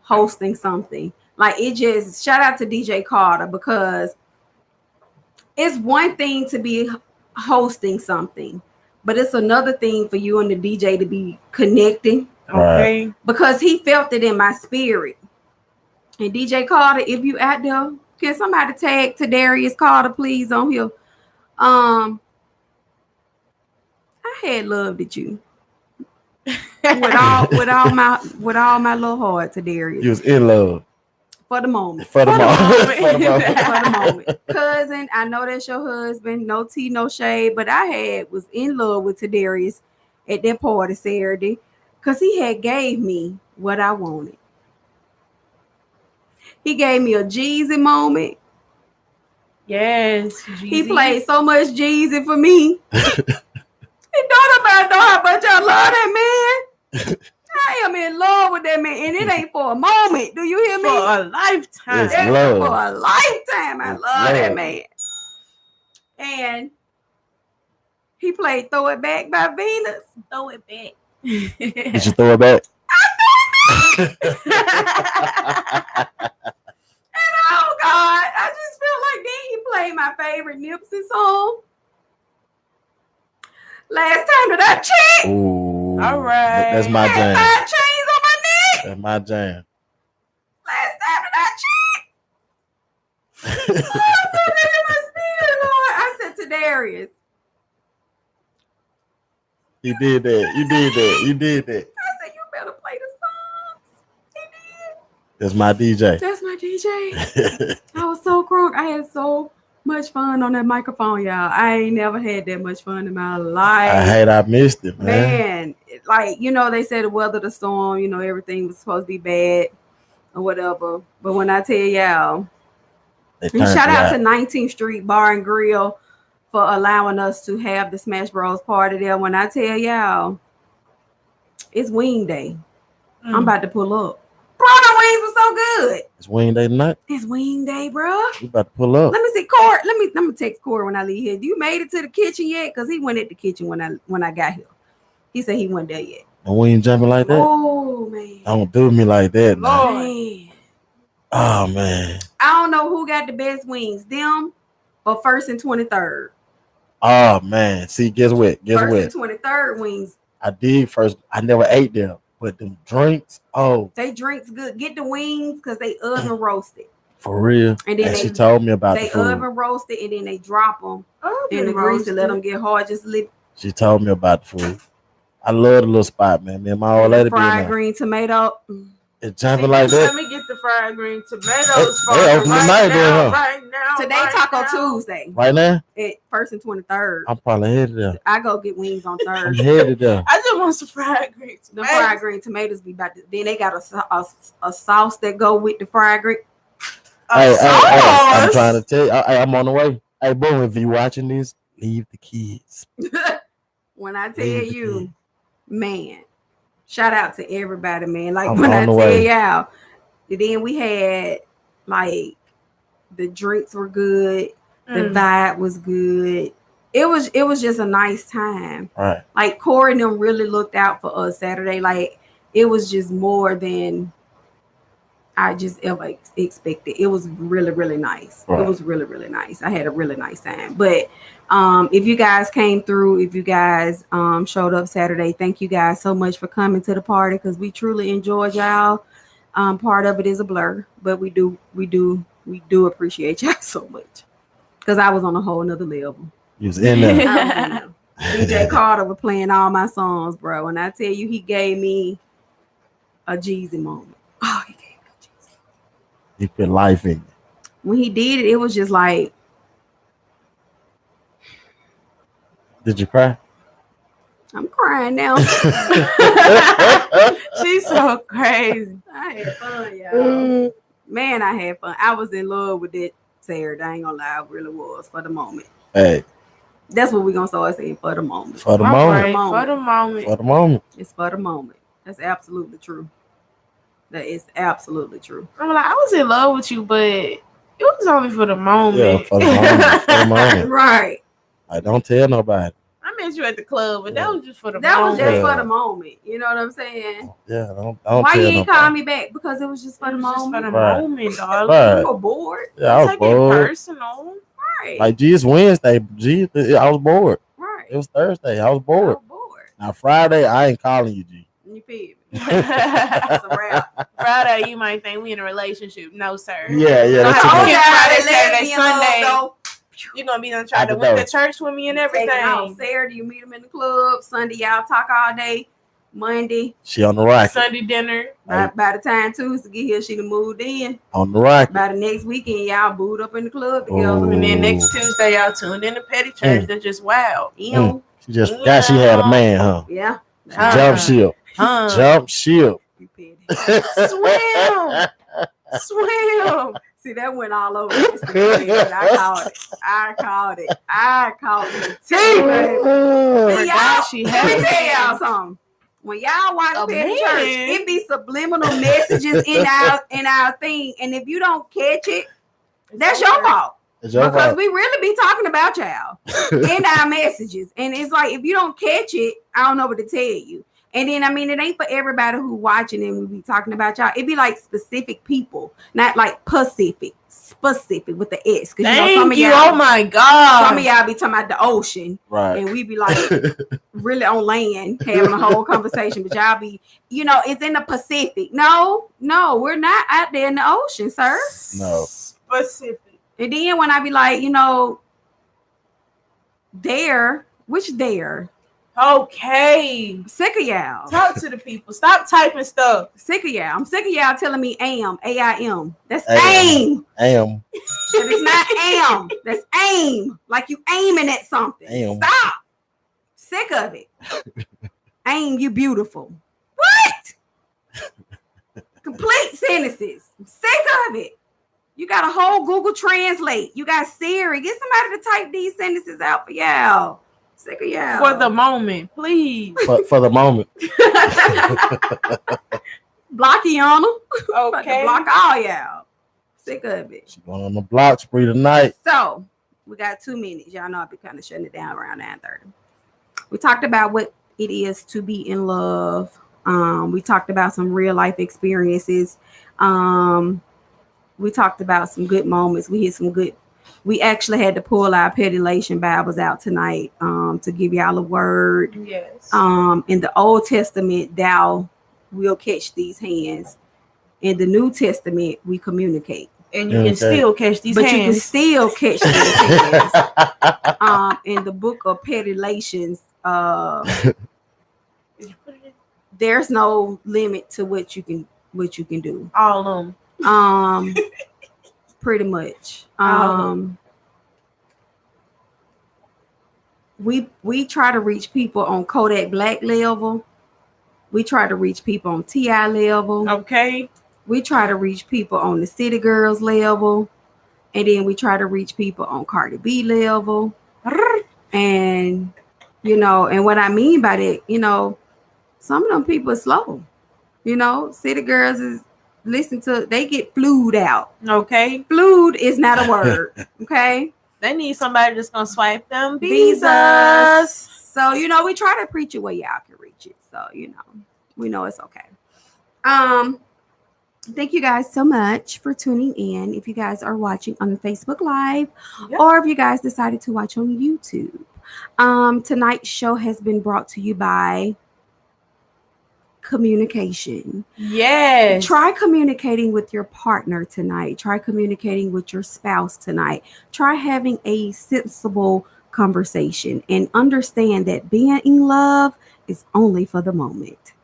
hosting something. Like, it just, shout out to DJ Carter, because it's one thing to be hosting something, but it's another thing for you and the DJ to be connecting. Okay. Because he felt it in my spirit. And DJ Carter, if you out there, can somebody tag to Darius Carter, please, on here? I had loved at you with all my little heart to Darius you was in love. for the moment. For the moment. moment. For the moment. For the moment. Cousin, I know that's your husband. No tea, no shade, but I was in love with Tadarius at that party Saturday, because he had gave me what I wanted. He gave me a Jeezy moment. Yes. He Jeezy. played so much Jeezy for me. And don't nobody know how much I love that man. I am in love with that man, and it ain't for a moment. Do you hear me? For a lifetime. It's That's love. for a lifetime. I It's love that love. man. And he played "Throw It Back" by Venus. Throw it back. Did you throw it back? And oh God, I just felt like then he played my favorite Nipsey song. Last time that I checked, Ooh. All right. That's my had jam. 5 chains on my neck. That's my jam. Last time that I checked, oh, I felt it in my spirit, Lord. I said to Darius, You did that. You did that. You did that. I said, you better play the songs. He did. That's my DJ. That's my DJ. I was so crunk. I had so much fun on that microphone, y'all. I ain't never had that much fun in my life. I missed it, man. Man, like, they said to weather the storm, everything was supposed to be bad or whatever. But when I tell y'all, They and turned shout it out to 19th Street Bar and Grill for allowing us to have the Smash Bros party there. When I tell y'all, it's wing day. I'm about to pull up. Bro, the wings were so good. It's wing day tonight. It's wing day, bro. We about to pull up. Let me see, Corey. Let me text Corey when I leave here. You made it to the kitchen yet? Because he went at the kitchen when I got here. He said he wasn't there yet. And we ain't jumping like that. Oh man. Don't do me like that, man. Lord. Man. Oh man. I don't know who got the best wings, them or 1st and 23rd. Oh man. See, guess what? Guess First what? and 23rd wings. I did first. I never ate them, but them drinks. Oh, They drinks good. Get the wings because they oven roasted. for real. And then she told me about they the food. oven roasted and then they drop them Oh, in the grease and let them get hard. Just lick She told me about the food. I love the little spot, man. Me and my old lady be in fried there. green tomato. It's jumping like Let that. me get the fried green tomatoes They open tonight then, huh? right now. Today right Taco now. Tuesday Right now, at 1st and 23rd. I'm probably headed there. I go get wings on I'm Thursday. headed there. I just want some fried green The tomatoes. fried green tomatoes be about to, then they got a sauce that go with the fried green. Hey, I'm Sauce? trying to tell you. I'm on the way. Hey, boom, if you watching this, leave the kids. When I tell Leave the you, kids. man, shout out to everybody, man. Like I'm when on I the tell way. y'all, then we had like the drinks were good, the vibe was good. It was just a nice time. Right. Like Corey and them really looked out for us Saturday. Like it was just more than I just ever expected. It was really, really nice. Right. It was really, really nice. I had a really nice time. But if you guys came through, if you guys showed up Saturday, thank you guys so much for coming to the party because we truly enjoyed y'all. Part of it is a blur, but we do appreciate y'all so much. Because I was on a whole nother level. You was in there. I was in there. DJ Carter was playing all my songs, bro. And I tell you, he gave me a Jeezy moment. Oh, he gave me a Jeezy. He put life in you. When he did it, it was just like, Did you cry? I'm crying now. She's so crazy. I had fun, y'all. Man, I had fun. I was in love with it Saturday. I ain't gonna lie, I really was for the moment. Hey, That's what we're gonna start saying for the moment. for the All moment. right, for the moment. For the moment. It's for the moment. That's absolutely true. That is absolutely true. I'm like, I was in love with you, but it was only for the moment. Yeah, for the moment. For the moment. Right. I don't tell nobody. I met you at the club, but that was just for the That was moment. just Yeah. for the moment. You know what I'm saying? Yeah, I don't Why tell you ain't nobody. call me back? Because it was just for It the was just for moment. the Right. moment, darling. Right. You were bored. Yeah, I was Take it bored. personal. Right. Like, it's Wednesday. G, I was bored. right. It was Thursday. I was I bored. was bored. Now, Friday, I ain't calling you, G. You feel me? It's a wrap. Friday, you might think we in a relationship. No, sir. Yeah, yeah. That's Oh, too yeah. much. Friday, Saturday, lesbian love, Sunday. though. You're gonna be done trying Out to the went door. to church with me and Taking off. everything. Saturday, you meet them in the club. Sunday, y'all talk all day. Monday, She on the rocket. Sunday dinner. by the time Tuesday get here, she done moved in. On the rocket. By the next weekend, y'all booed up in the club together. Ooh. And then next Tuesday, y'all tuned in to Petty Church. That's just wild. Ew. She just forgot she had a man, huh? Yeah. She Uh-huh. jump ship. Jump ship. You petty. Swim. Swim. See, that went all over Instagram, but I called it. I called it. See, baby. See, Forgot y'all, she let had me a tell man. y'all something. When y'all watch A Petty man? Church, it be subliminal messages in our thing. And if you don't catch it, that's your fault. It's your Because fault. we really be talking about y'all in our messages. And it's like, if you don't catch it, I don't know what to tell you. And then, I mean, it ain't for everybody who watching and we be talking about y'all. It be like specific people, not like specific with the S. Because you know, some Thank of you. y'all, Oh my God. some of y'all be talking about the ocean, Right. and we be like really on land having a whole conversation. But y'all be, you know, it's in the Pacific. No, we're not out there in the ocean, sir. No. Specific. And then when I be like, you know, which there? Okay. Sick of y'all. Talk to the people. Stop typing stuff. Sick of y'all. I'm sick of y'all telling me am, A-I-M. That's A-I-M. aim. Am. That is not am. That's aim. Like you aiming at something. Aim. Stop. Sick of it. Aim, you beautiful. What? Complete sentences. I'm sick of it. You got a whole Google Translate. You got Siri. Get somebody to type these sentences out for y'all. Sick of y'all. For the moment, please. For the moment. Block Iana. About to Okay. block all y'all. Sick of it. She going on the block spree tonight. So we got 2 minutes. Y'all know I'll be kind of shutting it down around 9:30. We talked about what it is to be in love. We talked about some real life experiences. We talked about some good moments. We actually had to pull our Petulation Bibles out tonight to give y'all a word. Yes. In the Old Testament, thou will catch these hands. In the New Testament, we communicate. And you can still catch these But you can hands. still catch these hands. In the book of Petulations, Did you put it in? there's no limit to what you can do. All of them. Pretty much. We try to reach people on Kodak Black level. We try to reach people on T.I. level. Okay. We try to reach people on the City Girls level. And then we try to reach people on Cardi B level. And, you know, and what I mean by that, some of them people are slow. City Girls they get flued out. Okay. Flued is not a word. Okay. They need somebody that's going to swipe them Visas. visas. So, we try to preach it where y'all can reach it. So, we know it's okay. Thank you guys so much for tuning in. If you guys are watching on Facebook Live, or if you guys decided to watch on YouTube, tonight's show has been brought to you by communication. Yes. Try communicating with your partner tonight. Try communicating with your spouse tonight. Try having a sensible conversation and understand that being in love is only for the moment.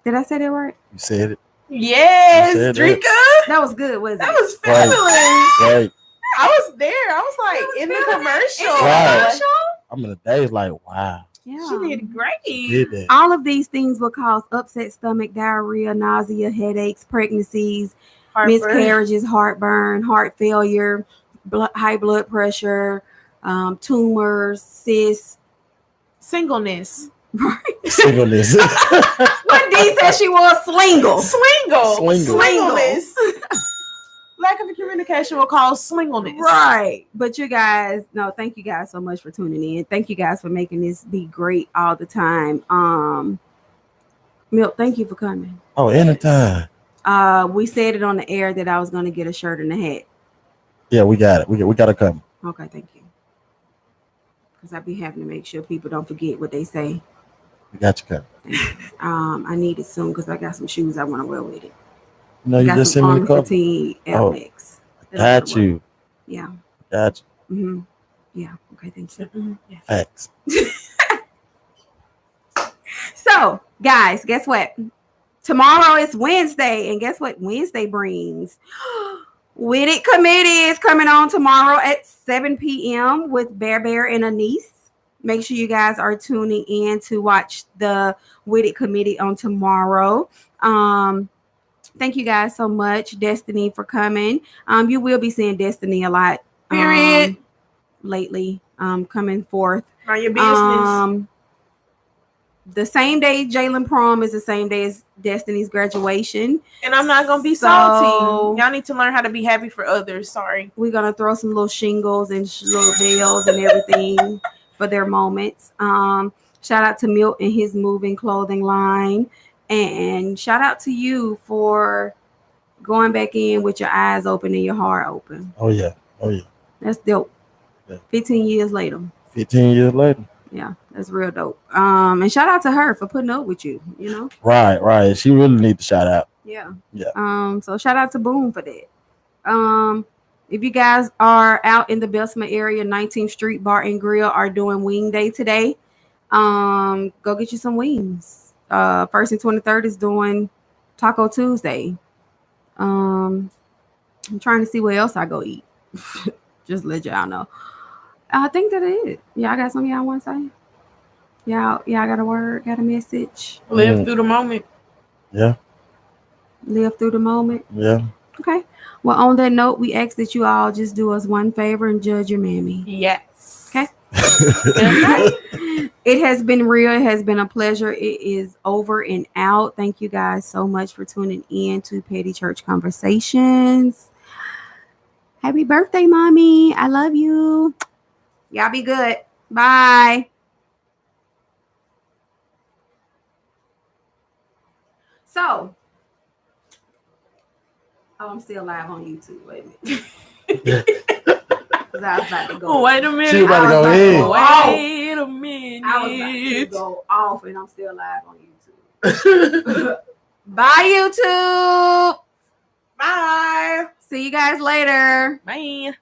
Did I say that right? You said it. Yes, Drika. That was good, wasn't it? That was fabulous. Right. I was there. I was like in the commercial. Right. I'm in the days like, wow. Yeah. She did great. Did that. All of these things will cause upset stomach, diarrhea, nausea, headaches, pregnancies, miscarriages, heartburn, heart failure, high blood pressure, tumors, cysts, singleness. Right. Singleness. What Dee said she was Slingleness. Lack of communication will cause slingleness. Right. But you guys, thank you guys so much for tuning in. Thank you guys for making this be great all the time. Milk, thank you for coming. Oh, anytime. We said it on the air that I was going to get a shirt and a hat. Yeah, we got it. We got to come. Okay, thank you. Because I be having to make sure people don't forget what they say. We got you covered. I need it soon because I got some shoes I want to wear with it. No, you just sent me the cover. Alex. Got you. Yeah. Got you. Mm-hmm. Yeah. Okay. Thanks. Mm-hmm. Yeah. Facts. So, guys, guess what? Tomorrow is Wednesday, and guess what Wednesday brings? With It Committee is coming on tomorrow at 7 p.m. with Bear and Anise. Make sure you guys are tuning in to watch the With It Committee on tomorrow. Thank you guys so much, Destiny, for coming. You will be seeing Destiny a lot. Period. Lately, coming forth. Mind your business. The same day Jalen prom is the same day as Destiny's graduation. And I'm not going to be salty. Y'all need to learn how to be happy for others. Sorry. We're going to throw some little shingles and little bells and everything for their moments. Shout out to Milt and his moving clothing line. And shout out to you for going back in with your eyes open and your heart open. Oh, yeah. That's dope. Yeah. 15 years later. 15 years later. Yeah, that's real dope. And shout out to her for putting up with you, Right. She really needs to shout out. Yeah. Yeah. So shout out to Boom for that. If you guys are out in the Bessemer area, 19th Street Bar and Grill are doing Wing Day today. Go get you some wings. 1st and 23rd is doing Taco Tuesday. I'm trying to see where else I go eat. Just let y'all know. I think that is it. Y'all got something y'all want to say? Y'all got a word, got a message? Live through the moment. Yeah. Live through the moment? Yeah. Okay. Well, on that note, we ask that you all just do us one favor and judge your mammy. Yes. Okay. It has been real. It has been a pleasure. It is over and out. Thank you guys so much for tuning in to Petty Church Conversations. Happy birthday, mommy. I love you. Y'all be good. Bye. So, I'm still live on YouTube. Wait a minute. Because I was about to go. Wait a minute. She about to go in. Wait a minute. I was about to go off, and I'm still live on YouTube. Bye, YouTube. Bye. See you guys later. Bye.